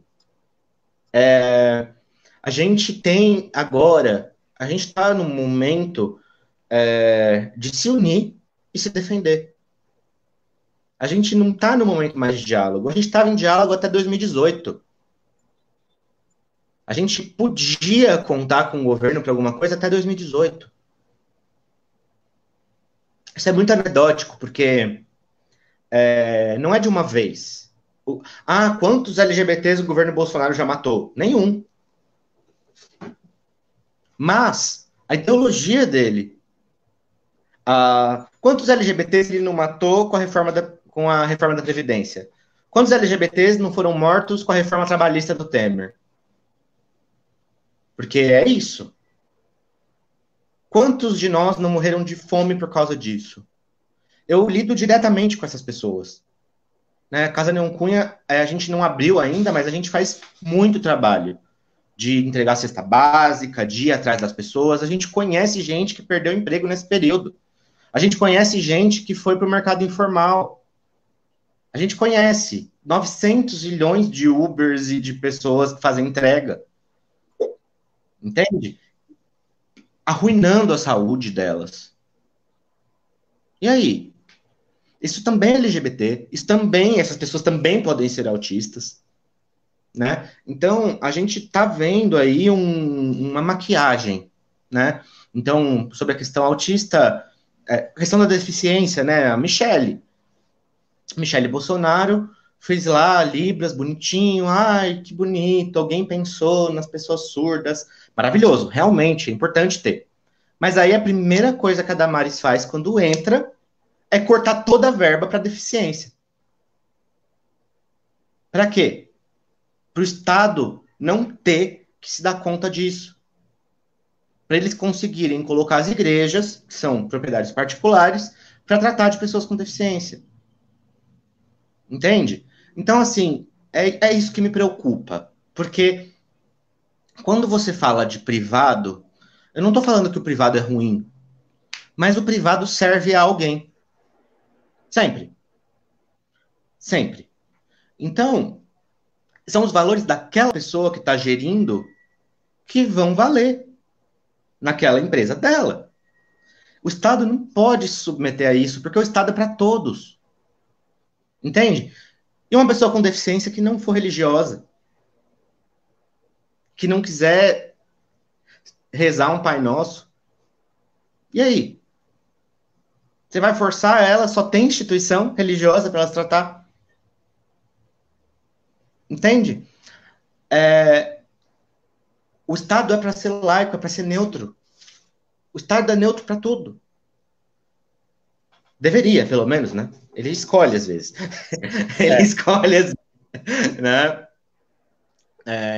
A gente tem agora, a gente está num momento de se unir e se defender. A gente não está no momento mais de diálogo. A gente estava em diálogo até 2018. A gente podia contar com o governo para alguma coisa até 2018. Isso é muito anedótico, porque não é de uma vez. Quantos LGBTs o governo Bolsonaro já matou? Nenhum. Mas a ideologia dele... quantos LGBTs ele não matou com a reforma da Previdência? Quantos LGBTs não foram mortos com a reforma trabalhista do Temer? Porque é isso. Quantos de nós não morreram de fome por causa disso? Eu lido diretamente com essas pessoas. Né? Casa Neon Cunha, a gente não abriu ainda, mas a gente faz muito trabalho de entregar cesta básica, de ir atrás das pessoas. A gente conhece gente que perdeu emprego nesse período. A gente conhece gente que foi para o mercado informal. A gente conhece 900 milhões de Ubers e de pessoas que fazem entrega. Entende? Arruinando a saúde delas. E aí? Isso também é LGBT. Essas pessoas também podem ser autistas. Né? Então, a gente está vendo aí uma maquiagem. Né? Então, sobre a questão autista... a questão da deficiência, né? A Michele Bolsonaro fez lá Libras bonitinho, ai, que bonito, alguém pensou nas pessoas surdas. Maravilhoso, realmente, é importante ter. Mas aí a primeira coisa que a Damares faz quando entra é cortar toda a verba para deficiência. Para quê? Para o Estado não ter que se dar conta disso. Para eles conseguirem colocar as igrejas, que são propriedades particulares, para tratar de pessoas com deficiência. Entende? Então, assim, é isso que me preocupa. Porque quando você fala de privado, eu não estou falando que o privado é ruim, mas o privado serve a alguém. Sempre. Sempre. Então, são os valores daquela pessoa que está gerindo que vão valer naquela empresa dela. O Estado não pode se submeter a isso, porque o Estado é para todos. Entende? E uma pessoa com deficiência que não for religiosa, que não quiser rezar um Pai Nosso, e aí? Você vai forçar ela? Só tem instituição religiosa para ela se tratar? Entende? O Estado é para ser laico, é para ser neutro. O Estado é neutro para tudo. Deveria, pelo menos, né? Ele escolhe às vezes. Ele escolhe às vezes, né?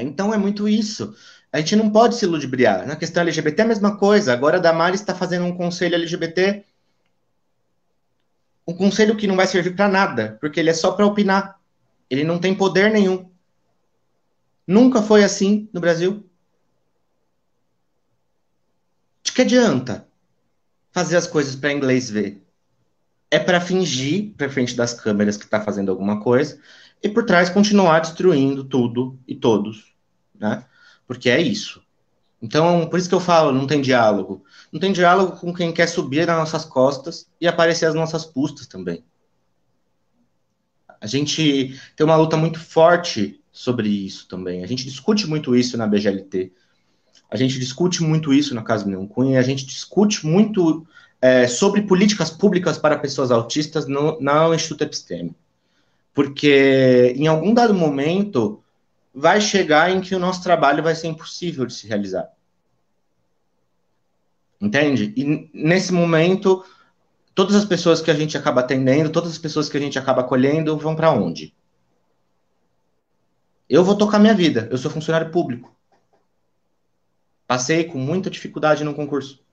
Então é muito isso. A gente não pode se ludibriar. Na questão LGBT é a mesma coisa. Agora a Damares está fazendo um conselho LGBT um conselho que não vai servir para nada, porque ele é só para opinar. Ele não tem poder nenhum. Nunca foi assim no Brasil. De que adianta fazer as coisas para inglês ver? É para fingir, para frente das câmeras, que está fazendo alguma coisa, e por trás continuar destruindo tudo e todos, né? Porque é isso. Então, por isso que eu falo, não tem diálogo. Não tem diálogo com quem quer subir nas nossas costas e aparecer as nossas custas também. A gente tem uma luta muito forte sobre isso também. A gente discute muito isso na BGLT. A gente discute muito isso na Casa Milhão Cunha. A gente discute muito sobre políticas públicas para pessoas autistas no Instituto Episteme. Porque em algum dado momento vai chegar em que o nosso trabalho vai ser impossível de se realizar. Entende? E nesse momento, todas as pessoas que a gente acaba atendendo, todas as pessoas que a gente acaba acolhendo, vão para onde? Eu vou tocar minha vida. Eu sou funcionário público. Passei com muita dificuldade no concurso.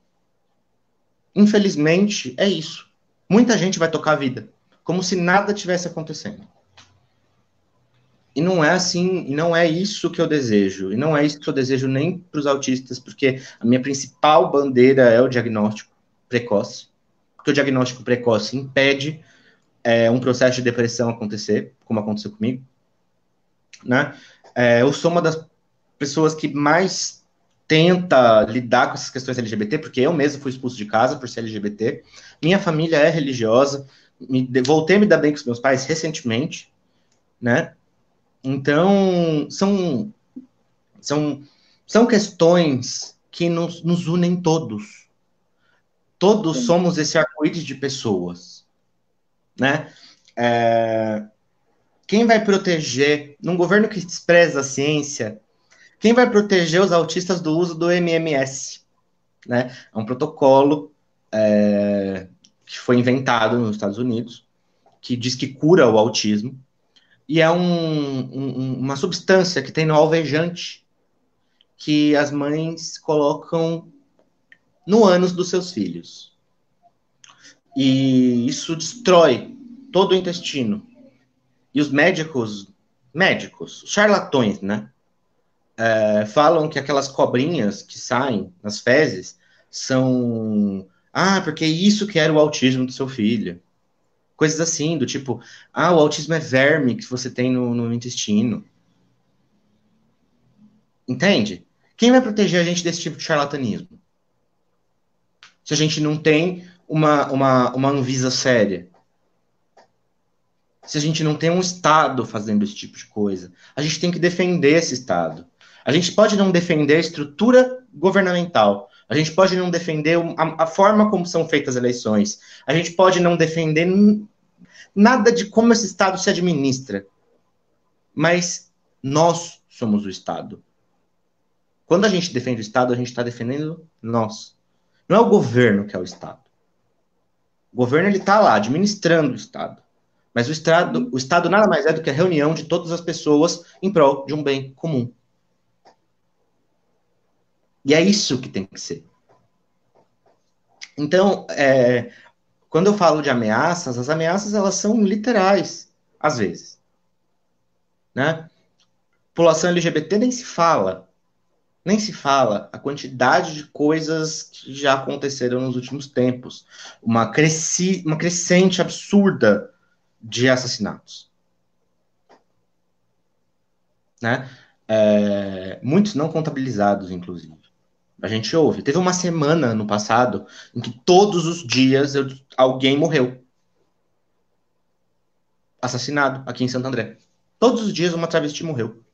Infelizmente, é isso. Muita gente vai tocar a vida, como se nada tivesse acontecendo. E não é assim, e não é isso que eu desejo. E não é isso que eu desejo nem para os autistas, porque a minha principal bandeira é o diagnóstico precoce. Porque o diagnóstico precoce impede um processo de depressão acontecer, como aconteceu comigo. Né? Eu sou uma das pessoas que mais tenta lidar com essas questões LGBT, porque eu mesmo fui expulso de casa por ser LGBT. Minha família é religiosa, voltei a me dar bem com os meus pais recentemente, né? Então, são questões que nos unem todos. Todos somos esse arco-íris de pessoas, né? Quem vai proteger, num governo que despreza a ciência, quem vai proteger os autistas do uso do MMS? Né? É um protocolo que foi inventado nos Estados Unidos, que diz que cura o autismo, e é uma substância que tem no alvejante que as mães colocam no ânus dos seus filhos. E isso destrói todo o intestino. E os médicos, os charlatões, né? Falam que aquelas cobrinhas que saem nas fezes são... porque isso que era o autismo do seu filho. Coisas assim, do tipo, o autismo é verme que você tem no intestino. Entende? Quem vai proteger a gente desse tipo de charlatanismo? Se a gente não tem uma Anvisa séria. Se a gente não tem um Estado fazendo esse tipo de coisa. A gente tem que defender esse Estado. A gente pode não defender a estrutura governamental. A gente pode não defender a forma como são feitas as eleições. A gente pode não defender nada de como esse Estado se administra. Mas nós somos o Estado. Quando a gente defende o Estado, a gente está defendendo nós. Não é o governo que é o Estado. O governo está lá, administrando o Estado. Mas o Estado nada mais é do que a reunião de todas as pessoas em prol de um bem comum. E é isso que tem que ser. Então, quando eu falo de ameaças, as ameaças elas são literais, às vezes. Né? População LGBT nem se fala. Nem se fala a quantidade de coisas que já aconteceram nos últimos tempos. Uma crescente absurda de assassinatos. Né? Muitos não contabilizados, inclusive. A gente ouve. Teve uma semana no passado em que todos os dias alguém morreu. Assassinado aqui em Santo André. Todos os dias uma travesti morreu.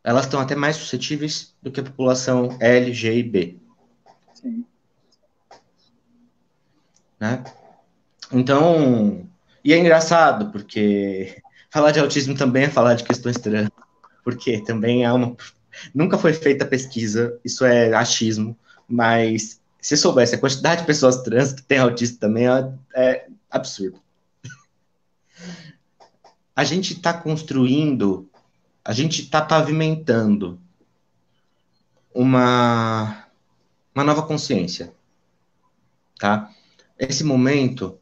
Elas estão até mais suscetíveis do que a população L, G e B. Sim. Né? Então, e é engraçado, porque falar de autismo também é falar de questões trans, porque também nunca foi feita pesquisa, isso é achismo, mas se soubesse a quantidade de pessoas trans que têm autismo também é absurdo. A gente está construindo, a gente está pavimentando uma nova consciência, tá? Esse momento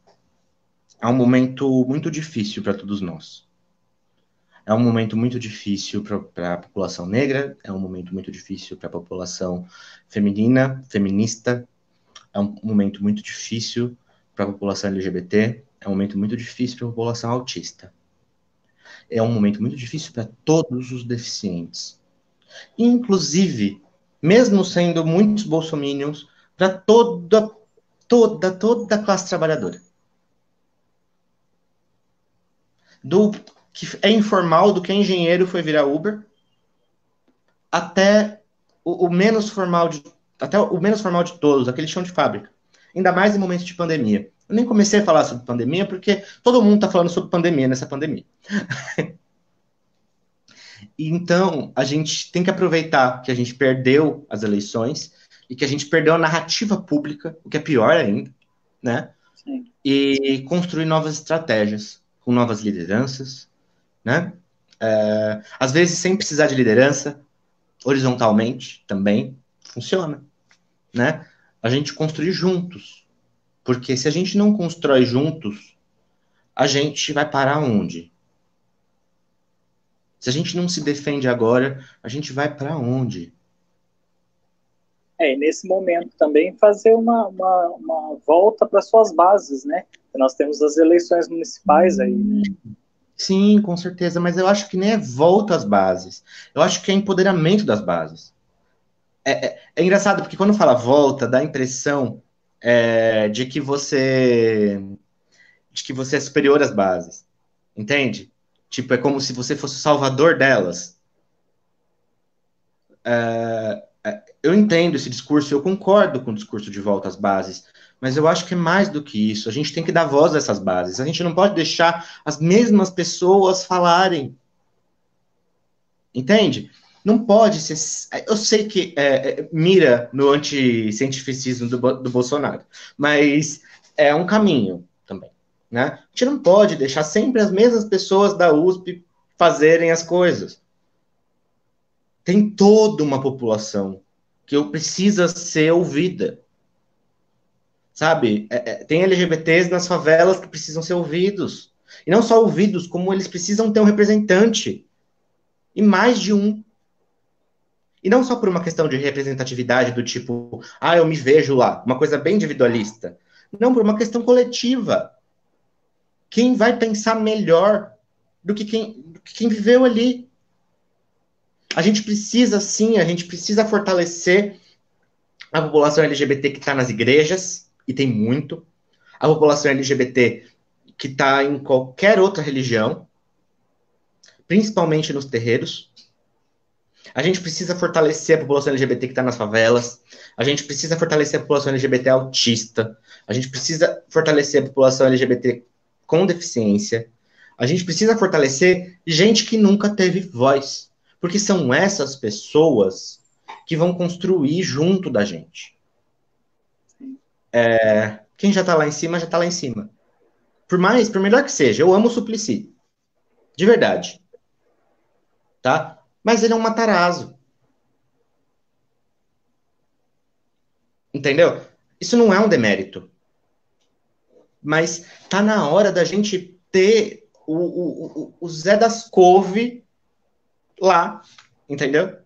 É um momento muito difícil para todos nós. É um momento muito difícil para a população negra, é um momento muito difícil para a população feminina, feminista, é um momento muito difícil para a população LGBT, é um momento muito difícil para a população autista. É um momento muito difícil para todos os deficientes. Inclusive, mesmo sendo muitos bolsominions, para toda a classe trabalhadora. Do que é informal, do que é engenheiro foi virar Uber, até o menos formal de todos, aquele chão de fábrica. Ainda mais em momentos de pandemia. Eu nem comecei a falar sobre pandemia, porque todo mundo está falando sobre pandemia nessa pandemia. Então, a gente tem que aproveitar que a gente perdeu as eleições e que a gente perdeu a narrativa pública, o que é pior ainda, né? Sim. E construir novas estratégias, com novas lideranças, né? Às vezes, sem precisar de liderança, horizontalmente também funciona, né? A gente construir juntos. Porque se a gente não constrói juntos, a gente vai parar onde? Se a gente não se defende agora, a gente vai para onde? E nesse momento também fazer uma volta para suas bases, né? Nós temos as eleições municipais aí, né? Sim, com certeza, mas eu acho que nem é volta às bases. Eu acho que é empoderamento das bases. É engraçado, porque quando fala volta, dá a impressão de que você é superior às bases. Entende? Tipo, é como se você fosse o salvador delas. Eu entendo esse discurso, eu concordo com o discurso de volta às bases, mas eu acho que é mais do que isso. A gente tem que dar voz a essas bases. A gente não pode deixar as mesmas pessoas falarem. Entende? Não pode ser. Eu sei que mira no anticientificismo do Bolsonaro, mas é um caminho também. Né? A gente não pode deixar sempre as mesmas pessoas da USP fazerem as coisas. Tem toda uma população que precisa ser ouvida. Sabe? Tem LGBTs nas favelas que precisam ser ouvidos. E não só ouvidos, como eles precisam ter um representante. E mais de um. E não só por uma questão de representatividade do tipo, eu me vejo lá, uma coisa bem individualista. Não, por uma questão coletiva. Quem vai pensar melhor do que quem viveu ali? A gente precisa, sim, a gente precisa fortalecer a população LGBT que está nas igrejas, e tem muito. A população LGBT que está em qualquer outra religião, principalmente nos terreiros. A gente precisa fortalecer a população LGBT que está nas favelas. A gente precisa fortalecer a população LGBT autista. A gente precisa fortalecer a população LGBT com deficiência. A gente precisa fortalecer gente que nunca teve voz. Porque são essas pessoas que vão construir junto da gente. Quem já está lá em cima, já está lá em cima. Por melhor que seja, eu amo o Suplicy. De verdade. Tá? Mas ele é um matarazzo. Entendeu? Isso não é um demérito. Mas tá na hora da gente ter o Zé das Couve lá, entendeu?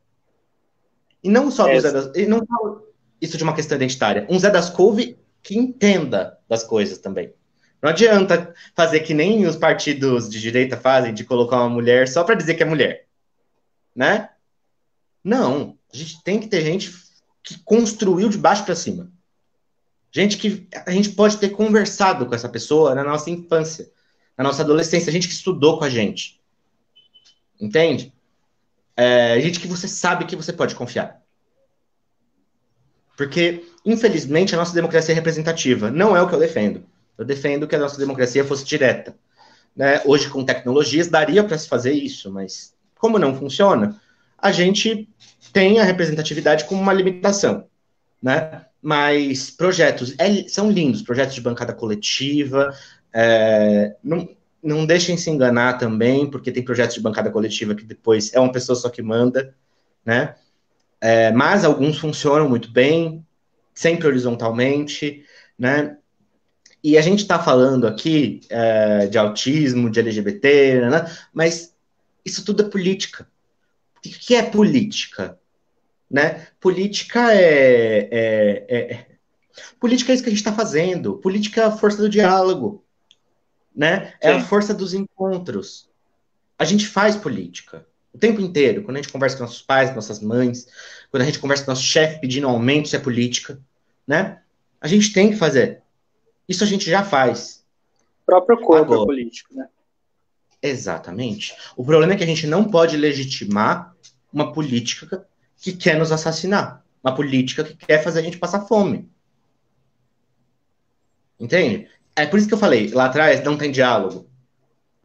E não só do Zé das... E não só isso de uma questão identitária. Um Zé das Couve que entenda das coisas também. Não adianta fazer que nem os partidos de direita fazem, de colocar uma mulher só para dizer que é mulher. Né? Não. A gente tem que ter gente que construiu de baixo para cima. Gente que a gente pode ter conversado com essa pessoa na nossa infância, na nossa adolescência, gente que estudou com a gente. Entende? Gente que você sabe que você pode confiar. Porque, infelizmente, a nossa democracia é representativa. Não é o que eu defendo. Eu defendo que a nossa democracia fosse direta. Né? Hoje, com tecnologias, daria para se fazer isso, mas como não funciona, a gente tem a representatividade como uma limitação. Né? Mas projetos são lindos, projetos de bancada coletiva, não deixem se enganar também, porque tem projetos de bancada coletiva que depois é uma pessoa só que manda, né? Mas alguns funcionam muito bem, sempre horizontalmente, né? E a gente está falando aqui de autismo, de LGBT, né? Mas isso tudo é política. O que é política? Né? Política é isso que a gente está fazendo. Política é a força do diálogo, né? É a Sim. força dos encontros. A gente faz política o tempo inteiro. Quando a gente conversa com nossos pais, nossas mães, quando a gente conversa com nosso chefe pedindo aumento, isso é política, né? A gente tem que fazer. Isso a gente já faz. O próprio corpo é Agora, político, né? exatamente. O problema é que a gente não pode legitimar uma política que quer nos assassinar. Uma política que quer fazer a gente passar fome. Entende? É por isso que eu falei, lá atrás não tem diálogo.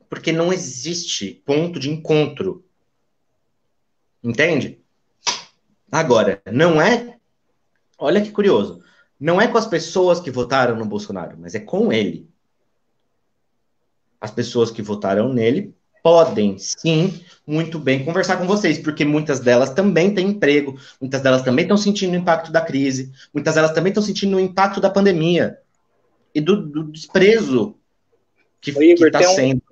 Porque não existe ponto de encontro. Entende? Agora, não é. Olha que curioso. Não é com as pessoas que votaram no Bolsonaro, mas é com ele. As pessoas que votaram nele podem, sim, muito bem conversar com vocês, porque muitas delas também têm emprego, muitas delas também estão sentindo o impacto da crise, muitas delas também estão sentindo o impacto da pandemia e do desprezo que Ô, Igor, está sendo.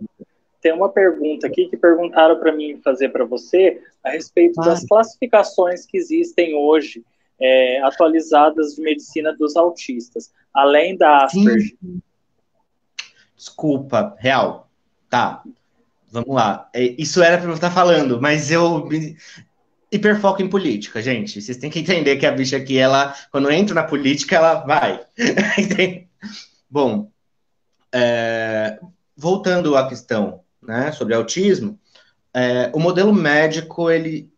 tem uma pergunta aqui que perguntaram para mim fazer para você a respeito das classificações que existem hoje, atualizadas de medicina dos autistas, além da Asperger. Sim. Desculpa, real. Tá, vamos lá. Isso era para eu estar falando, mas eu hiperfoco em política, gente. Vocês têm que entender que a bicha aqui, ela, quando entra na política, ela vai. Bom, voltando à questão, né, sobre autismo, o modelo médico, ele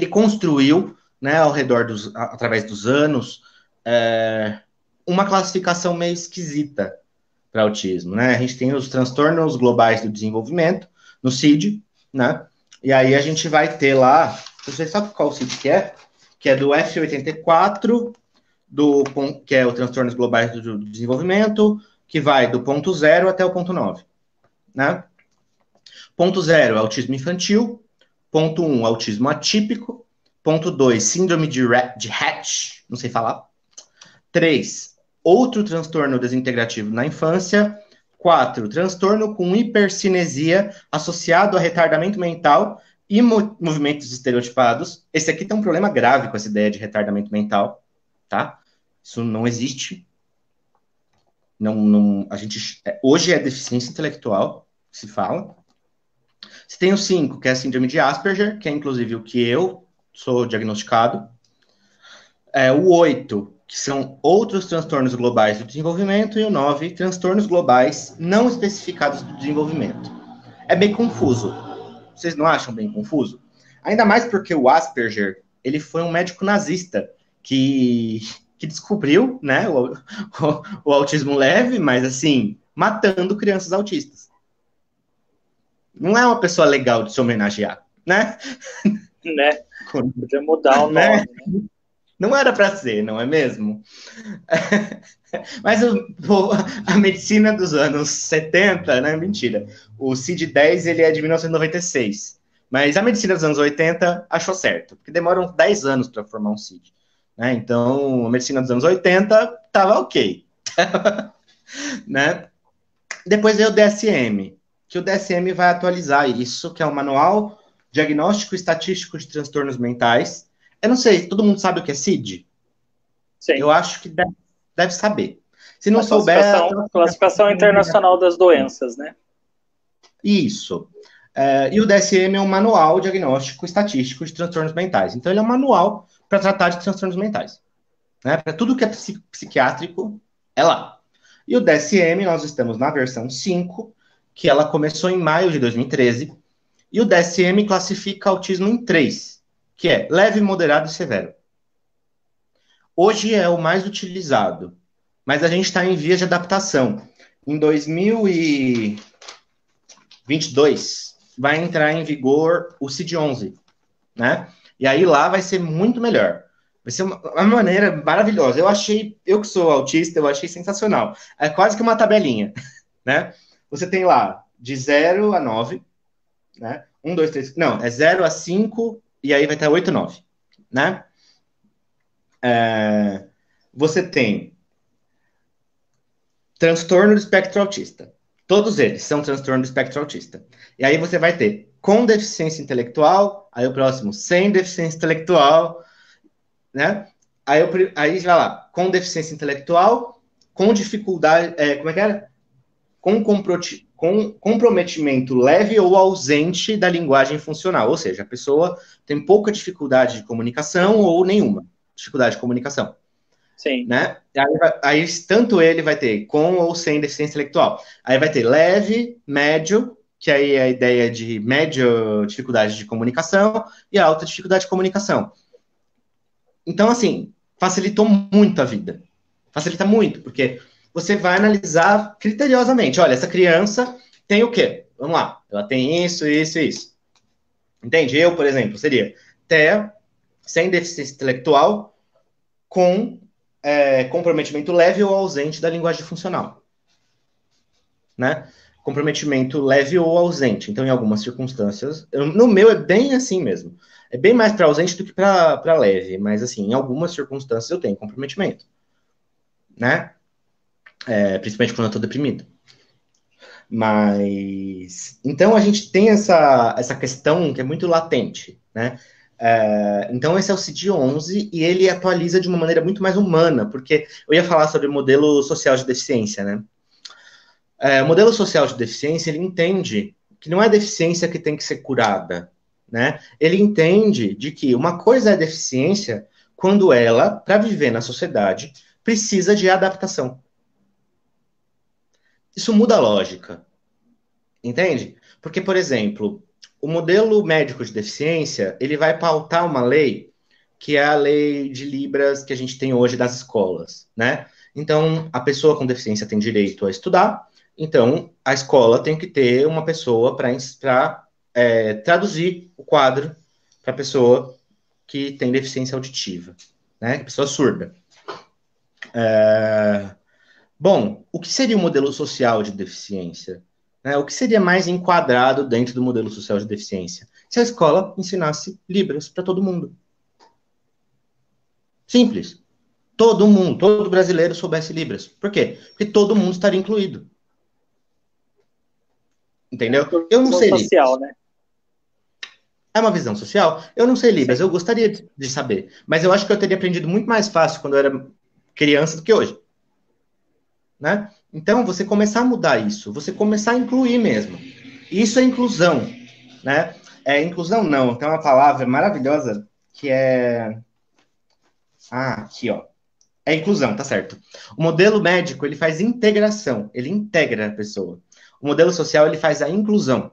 construiu, né, através dos anos, uma classificação meio esquisita para autismo, né? A gente tem os transtornos globais do desenvolvimento, no CID, né? E aí a gente vai ter lá, você sabe qual CID que é? Que é do F84, que é o transtornos globais do desenvolvimento, que vai do ponto 0 até o ponto 9, né? Ponto 0, autismo infantil. Ponto 1, autismo atípico. Ponto 2, síndrome de Hatch, não sei falar. 3, outro transtorno desintegrativo na infância. 4, transtorno com hipercinesia associado a retardamento mental e movimentos estereotipados. Esse aqui tem um problema grave com essa ideia de retardamento mental, tá? Isso não existe. A gente, hoje é deficiência intelectual, que se fala. Você tem o 5, que é a síndrome de Asperger, que é inclusive o que eu sou diagnosticado. O 8, que são outros transtornos globais do desenvolvimento, e o 9, transtornos globais não especificados do desenvolvimento. É bem confuso. Vocês não acham bem confuso? Ainda mais porque o Asperger, ele foi um médico nazista que descobriu, né, o autismo leve, mas assim, matando crianças autistas. Não é uma pessoa legal de se homenagear, né? Né? Podia mudar o nome, né? Não era para ser, não é mesmo? Mas a medicina dos anos 70, né? Mentira. O CID-10, ele é de 1996. Mas a medicina dos anos 80 achou certo, porque demora uns 10 anos para formar um CID. Né? Então, a medicina dos anos 80 estava ok. Né? Depois veio o DSM, que o DSM vai atualizar isso, que é o Manual Diagnóstico Estatístico de Transtornos Mentais. Eu não sei, todo mundo sabe o que é CID? Sim. Eu acho que deve saber. Se não souber... Classificação Internacional das Doenças, né? Isso. E o DSM é um Manual Diagnóstico Estatístico de Transtornos Mentais. Então, ele é um manual para tratar de transtornos mentais. Né? Para tudo que é psiquiátrico, é lá. E o DSM, nós estamos na versão 5, que ela começou em maio de 2013, e o DSM classifica autismo em 3, que é leve, moderado e severo. Hoje é o mais utilizado, mas a gente está em vias de adaptação. Em 2022, vai entrar em vigor o CID-11, né? E aí lá vai ser muito melhor. Vai ser uma maneira maravilhosa. Eu que sou autista, eu achei sensacional. É quase que uma tabelinha, né? Você tem lá de 0 a 9, né? 1, 2, 3, não, é 0 a 5, e aí vai estar 8, 9, né? Você tem transtorno do espectro autista. Todos eles são transtorno do espectro autista. E aí você vai ter com deficiência intelectual, aí o próximo sem deficiência intelectual, né? Aí vai lá, com deficiência intelectual, com dificuldade, como é que era? Com comprometimento leve ou ausente da linguagem funcional, ou seja, a pessoa tem pouca dificuldade de comunicação ou nenhuma dificuldade de comunicação. Sim. Né? Aí tanto ele vai ter com ou sem deficiência intelectual. Aí vai ter leve, médio, que aí é a ideia de média dificuldade de comunicação e alta dificuldade de comunicação. Então, assim, facilitou muito a vida. Facilita muito, porque você vai analisar criteriosamente. Olha, essa criança tem o quê? Vamos lá. Ela tem isso, isso e isso. Entende? Eu, por exemplo, seria TEA, sem deficiência intelectual, com comprometimento leve ou ausente da linguagem funcional. Né? Comprometimento leve ou ausente. Então, em algumas circunstâncias, no meu é bem assim mesmo. É bem mais para ausente do que para leve, mas assim, em algumas circunstâncias eu tenho comprometimento. Né? Principalmente quando eu estou deprimido. Mas então a gente tem essa questão que é muito latente, né? Então esse é o CID-11 e ele atualiza de uma maneira muito mais humana, porque eu ia falar sobre o modelo social de deficiência, né? O modelo social de deficiência, ele entende que não é a deficiência que tem que ser curada, né? Ele entende de que uma coisa é deficiência quando ela, para viver na sociedade, precisa de adaptação. Isso muda a lógica, entende? Porque, por exemplo, o modelo médico de deficiência, ele vai pautar uma lei, que é a lei de Libras que a gente tem hoje das escolas, né? Então, a pessoa com deficiência tem direito a estudar, então a escola tem que ter uma pessoa para traduzir o quadro para a pessoa que tem deficiência auditiva, né? Pessoa surda. Bom, o que seria o modelo social de deficiência? O que seria mais enquadrado dentro do modelo social de deficiência? Se a escola ensinasse Libras para todo mundo. Simples. Todo mundo, todo brasileiro soubesse Libras. Por quê? Porque todo mundo estaria incluído. Entendeu? Eu não sei social, Libras. Né? É uma visão social? Eu não sei Libras, eu gostaria de saber. Mas eu acho que eu teria aprendido muito mais fácil quando eu era criança do que hoje. Né? Então, você começar a mudar isso, você começar a incluir mesmo. Isso é inclusão, né? Inclusão não, tem uma palavra maravilhosa que é... aqui, ó. É inclusão, tá certo. O modelo médico, ele faz integração, ele integra a pessoa. O modelo social, ele faz a inclusão.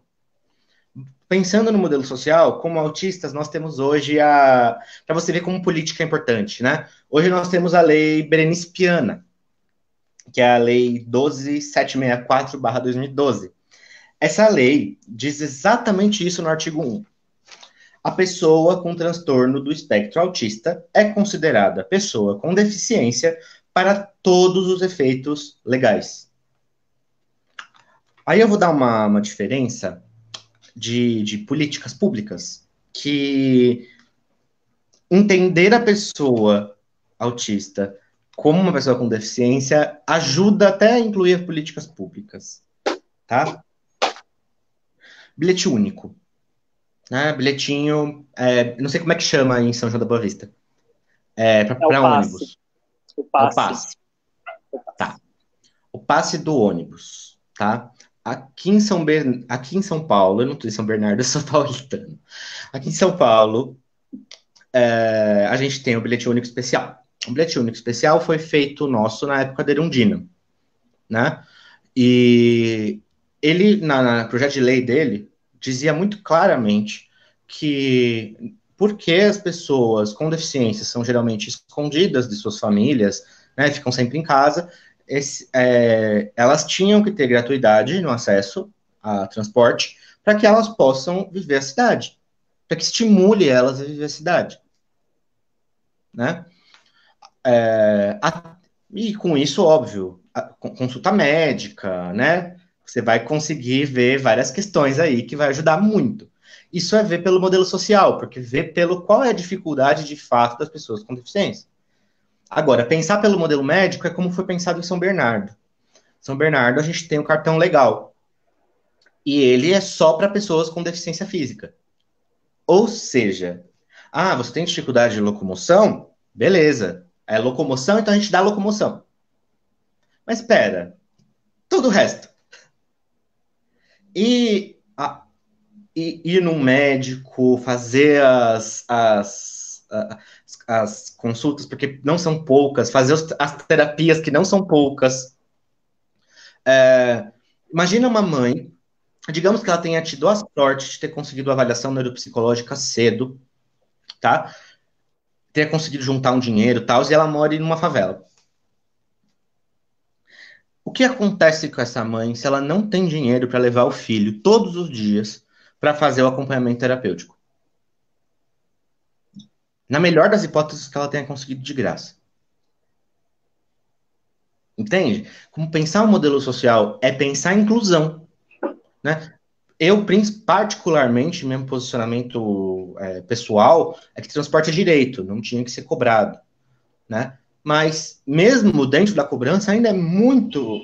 Pensando no modelo social, como autistas, nós temos hoje para você ver como política é importante, né? Hoje nós temos a lei Berenice Piana, que é a Lei 12.764/2012. Essa lei diz exatamente isso no artigo 1. A pessoa com transtorno do espectro autista é considerada pessoa com deficiência para todos os efeitos legais. Aí eu vou dar uma diferença de políticas públicas, que entender a pessoa autista como uma pessoa com deficiência ajuda até a incluir políticas públicas, tá? Bilhete único. Né? Bilhetinho, não sei como é que chama em São João da Boa Vista. Para ônibus. O passe. É o passe. Tá. O passe do ônibus, tá? Aqui em São Paulo, eu não estou em São Bernardo, eu sou paulistano. Aqui em São Paulo, a gente tem o bilhete único especial. O bilhete único especial foi feito nosso na época da Erundina, né? E ele, na projeto de lei dele, dizia muito claramente que porque as pessoas com deficiência são geralmente escondidas de suas famílias, né, ficam sempre em casa, elas tinham que ter gratuidade no acesso a transporte para que elas possam viver a cidade, para que estimule elas a viver a cidade. Né? E com isso, óbvio, consulta médica, né? Você vai conseguir ver várias questões aí que vai ajudar muito. Isso é ver pelo modelo social, porque ver pelo qual é a dificuldade de fato das pessoas com deficiência. Agora, pensar pelo modelo médico é como foi pensado em São Bernardo. São Bernardo, a gente tem o cartão legal. E ele é só para pessoas com deficiência física. Ou seja, você tem dificuldade de locomoção? Beleza. É locomoção, então a gente dá locomoção. Mas espera, todo o resto. E ir num médico, fazer as consultas, porque não são poucas, fazer as terapias, que não são poucas. Imagina uma mãe, digamos que ela tenha tido a sorte de ter conseguido a avaliação neuropsicológica cedo, tá? Ter conseguido juntar um dinheiro e tal, e ela mora numa favela. O que acontece com essa mãe se ela não tem dinheiro para levar o filho todos os dias para fazer o acompanhamento terapêutico? Na melhor das hipóteses, que ela tenha conseguido de graça. Entende? Como pensar um modelo social é pensar em inclusão, né? Eu, particularmente, meu posicionamento pessoal é que transporte é direito, não tinha que ser cobrado, né? Mas, mesmo dentro da cobrança, ainda é muito...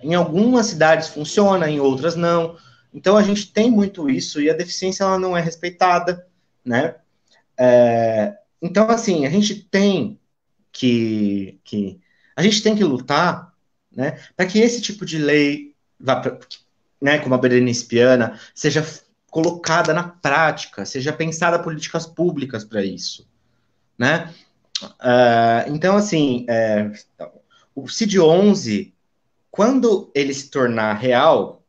em algumas cidades funciona, em outras não. Então, a gente tem muito isso, e a deficiência ela não é respeitada, né? Então, assim, a gente tem a gente tem que lutar, né, para que esse tipo de lei, né, como a Berenice Piana, seja colocada na prática, seja pensada políticas públicas para isso, né? Então, assim, o CID-11, quando ele se tornar real,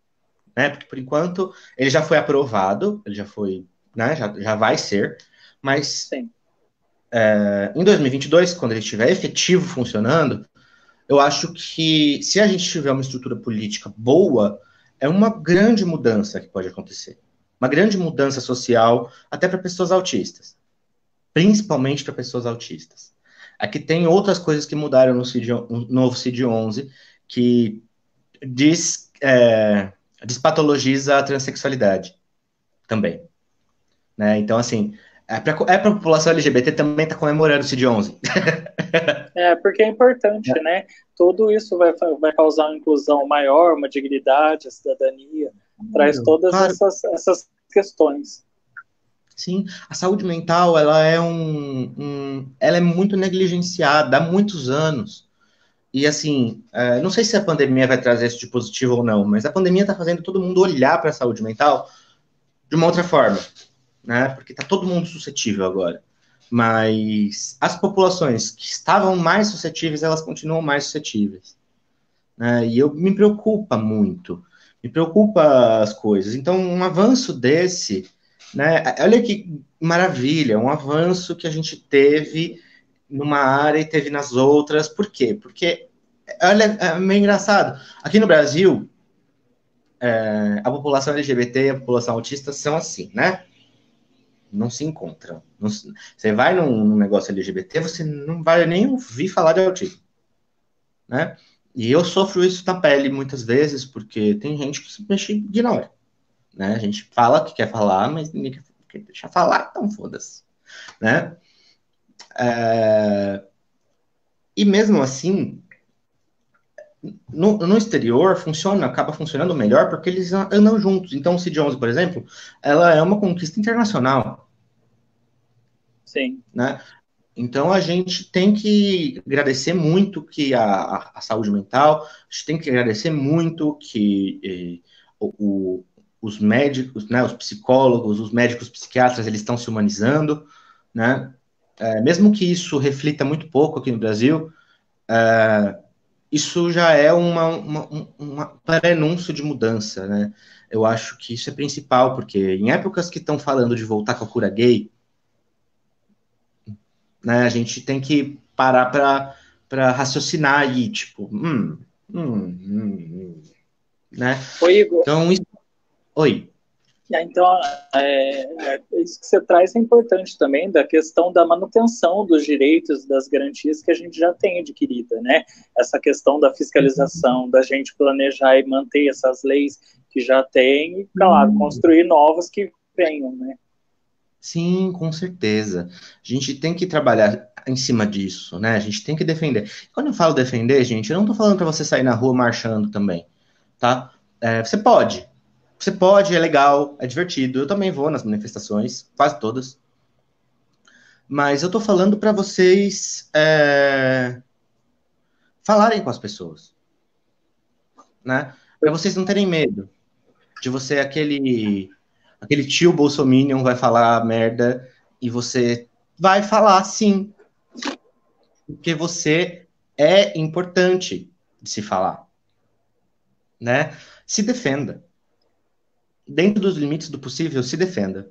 né, porque por enquanto ele já foi aprovado, ele já foi, né, já vai ser, mas Sim. Em 2022, quando ele estiver efetivo funcionando, eu acho que se a gente tiver uma estrutura política boa, é uma grande mudança que pode acontecer. Uma grande mudança social, até para pessoas autistas. Principalmente para pessoas autistas. Aqui tem outras coisas que mudaram no novo CID-11, que despatologiza a transexualidade também. Né? Então, assim, para a população LGBT também está comemorando o CID-11. Porque é importante, né? Tudo isso vai causar uma inclusão maior, uma dignidade, a cidadania, traz todas essas questões. Sim, a saúde mental, ela é ela é muito negligenciada há muitos anos. E assim, não sei se a pandemia vai trazer isso de positivo ou não, mas a pandemia está fazendo todo mundo olhar para a saúde mental de uma outra forma, né? Porque está todo mundo suscetível agora. Mas as populações que estavam mais suscetíveis, elas continuam mais suscetíveis. Né? E me preocupa muito. Me preocupa as coisas. Então, um avanço desse, né? Olha que maravilha, um avanço que a gente teve numa área e teve nas outras. Por quê? Porque, olha, é meio engraçado. Aqui no Brasil, a população LGBT e a população autista são assim, né? Não se encontram. Você vai num negócio LGBT, você não vai nem ouvir falar de autismo, né? E eu sofro isso na pele muitas vezes, porque tem gente que simplesmente ignora, né? A gente fala que quer falar, mas ninguém quer deixar falar, então foda-se, né? E mesmo assim, no exterior acaba funcionando melhor porque eles andam juntos. Então, o CID-11, por exemplo, ela é uma conquista internacional. Sim. Né? Então, a gente tem que agradecer muito que a saúde mental, a gente tem que agradecer muito que os médicos, né, os psicólogos, os médicos psiquiatras, eles estão se humanizando, né? Mesmo que isso reflita muito pouco aqui no Brasil, isso já é um prenúncio de mudança, né? Eu acho que isso é principal, porque em épocas que estão falando de voltar com a cura gay, né, a gente tem que parar para raciocinar aí, tipo, né? Oi, Igor. Então, oi. Então, isso que você traz é importante também, da questão da manutenção dos direitos, das garantias que a gente já tem adquirida, né? Essa questão da fiscalização, da gente planejar e manter essas leis que já tem, e, claro, construir novas que venham, né? Sim, com certeza. A gente tem que trabalhar em cima disso, né? A gente tem que defender. Quando eu falo defender, gente, eu não tô falando para você sair na rua marchando também, tá? Você pode. Você pode, é legal, é divertido. Eu também vou nas manifestações, quase todas. Mas eu tô falando para vocês falarem com as pessoas, né? Para vocês não terem medo de você aquele tio bolsominion vai falar merda e você vai falar sim, porque você é importante de se falar, né? Se defenda. Dentro dos limites do possível, se defenda.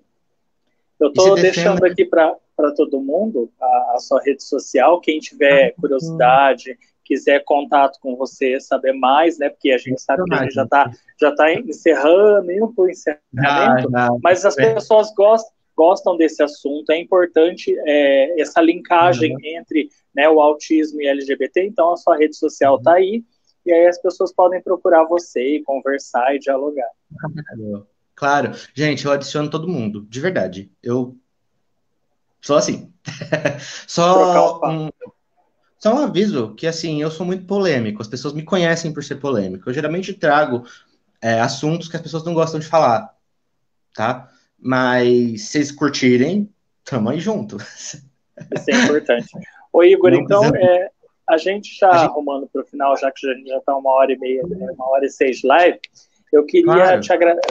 Eu E se estou defenda. deixando aqui para todo mundo a sua rede social. Quem tiver curiosidade, quiser contato com você, saber mais, né? Porque a gente sabe que a gente já tá encerrando, indo para o encerramento, Já, mas as pessoas gostam desse assunto. É importante essa linkagem entre, né, o autismo e LGBT. Então, a sua rede social está aí. E aí as pessoas podem procurar você e conversar e dialogar. Claro. Gente, eu adiciono todo mundo, de verdade. Eu sou assim. Trocar um Só papo. um, só um aviso que, assim, eu sou muito polêmico. As pessoas me conhecem por ser polêmico. Eu geralmente trago assuntos que as pessoas não gostam de falar, tá? Mas se vocês curtirem, tamo aí junto. Isso é importante. Ô, Igor, Não então, precisa. a gente já A gente, arrumando para o final, já que a gente já está 1h30, 1h06 de live, eu queria claro.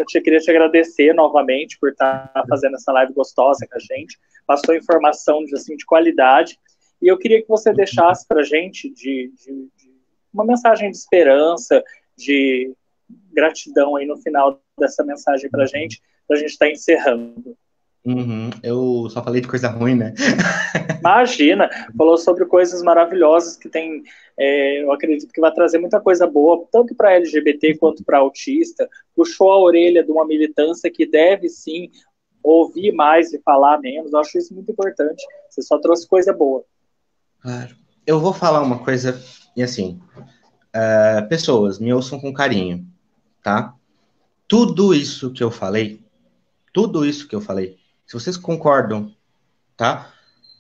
queria te agradecer novamente por estar fazendo essa live gostosa com a gente, passou informação de qualidade, e eu queria que você deixasse para a gente uma mensagem de esperança, de gratidão aí no final dessa mensagem para a gente estar encerrando. Uhum. Eu só falei de coisa ruim, né? Imagina, falou sobre coisas maravilhosas que tem, eu acredito que vai trazer muita coisa boa, tanto para LGBT quanto para autista, puxou a orelha de uma militância que deve sim ouvir mais e falar menos, eu acho isso muito importante, você só trouxe coisa boa. Claro. Eu vou falar uma coisa, e assim, pessoas, me ouçam com carinho, tá? Tudo isso que eu falei, tudo isso que eu falei, se vocês concordam, tá?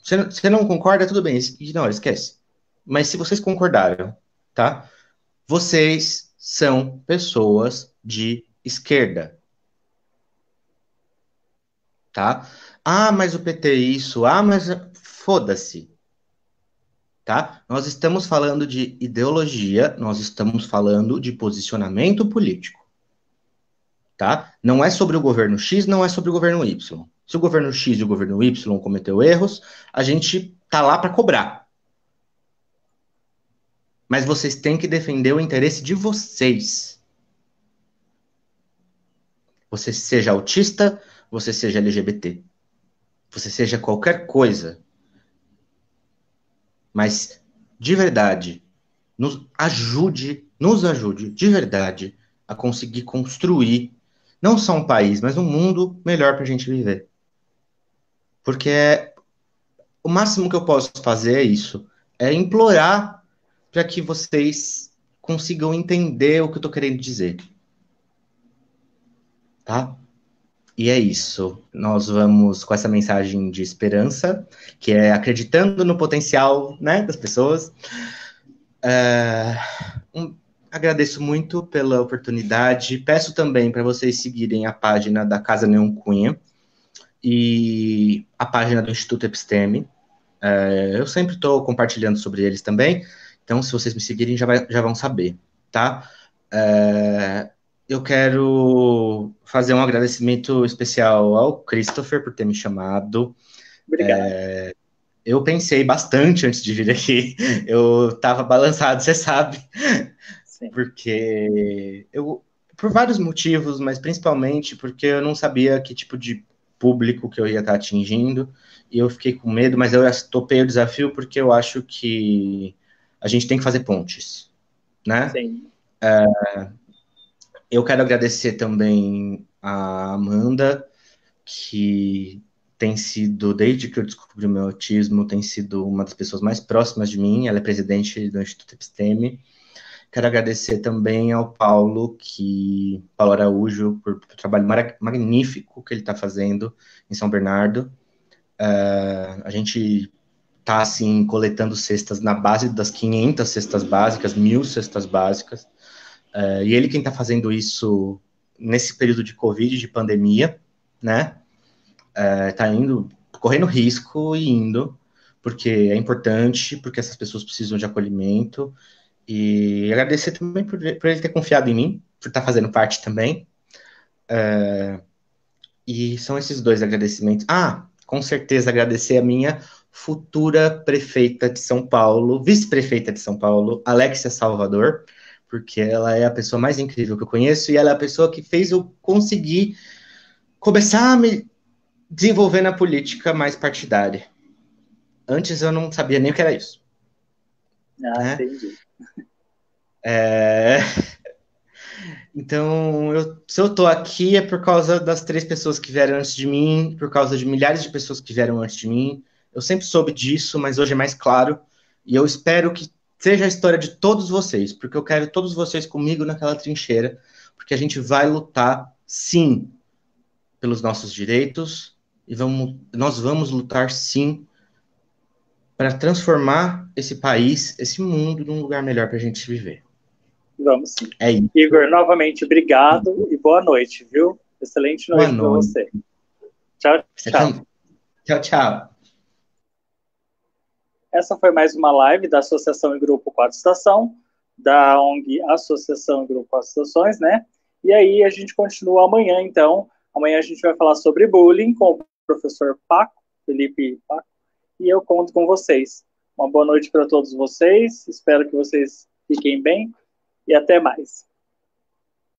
Se você não concorda, tudo bem, não, esquece. Mas se vocês concordaram, tá? Vocês são pessoas de esquerda, tá? Ah, mas o PT é isso, mas foda-se, tá? Nós estamos falando de ideologia, nós estamos falando de posicionamento político, tá? Não é sobre o governo X, não é sobre o governo Y. Se o governo X e o governo Y cometeu erros, a gente tá lá para cobrar. Mas vocês têm que defender o interesse de vocês. Você seja autista, você seja LGBT, você seja qualquer coisa. Mas, de verdade, nos ajude de verdade a conseguir construir não só um país, mas um mundo melhor para a gente viver. Porque o máximo que eu posso fazer é isso, é implorar para que vocês consigam entender o que eu estou querendo dizer, tá? E é isso. Nós vamos com essa mensagem de esperança, que é acreditando no potencial, né, das pessoas. É, agradeço muito pela oportunidade. Peço também para vocês seguirem a página da Casa Neon Cunha e a página do Instituto Episteme. Eu sempre estou compartilhando sobre eles também. Então, se vocês me seguirem, já vão saber, tá? Eu quero fazer um agradecimento especial ao Christopher por ter me chamado. Obrigado. Eu pensei bastante antes de vir aqui. Eu estava balançado, você sabe, Sim. porque por vários motivos, mas principalmente porque eu não sabia que tipo de público que eu ia estar atingindo, e eu fiquei com medo, mas eu topei o desafio porque eu acho que a gente tem que fazer pontes, né? Sim. Eu quero agradecer também a Amanda, que tem sido, desde que eu descobri o meu autismo, tem sido uma das pessoas mais próximas de mim. Ela é presidente do Instituto Episteme. Quero agradecer também ao Paulo Araújo, por trabalho magnífico que ele está fazendo em São Bernardo. A gente está, assim, coletando cestas na base das 500 cestas básicas, 1.000 cestas básicas. E ele quem está fazendo isso nesse período de Covid, de pandemia, né? Está indo, correndo risco e indo, porque é importante, porque essas pessoas precisam de acolhimento. E agradecer também por ele ter confiado em mim, por estar fazendo parte também. E são esses dois agradecimentos. Com certeza agradecer a minha futura prefeita de São Paulo, vice-prefeita de São Paulo, Alexia Salvador, porque ela é a pessoa mais incrível que eu conheço e ela é a pessoa que fez eu conseguir começar a me desenvolver na política mais partidária. Antes eu não sabia nem o que era isso. Né? Entendi. Então, se eu tô aqui é por causa das 3 pessoas que vieram antes de mim, por causa de milhares de pessoas que vieram antes de mim. Eu sempre soube disso, mas hoje é mais claro. E eu espero que seja a história de todos vocês, porque eu quero todos vocês comigo naquela trincheira, porque a gente vai lutar, sim, pelos nossos direitos, e nós vamos lutar, sim, para transformar esse país, esse mundo, num lugar melhor para a gente viver. Vamos sim. É isso. Igor, novamente, obrigado e boa noite, viu? Excelente noite para você. Tchau, tchau. Tchau, tchau. Essa foi mais uma live da Associação e Grupo 4 Estação, da ONG Associação e Grupo 4 Estações, né? E aí a gente continua amanhã, então. Amanhã a gente vai falar sobre bullying com o professor Felipe Paco, e eu conto com vocês. Uma boa noite para todos vocês, espero que vocês fiquem bem e até mais.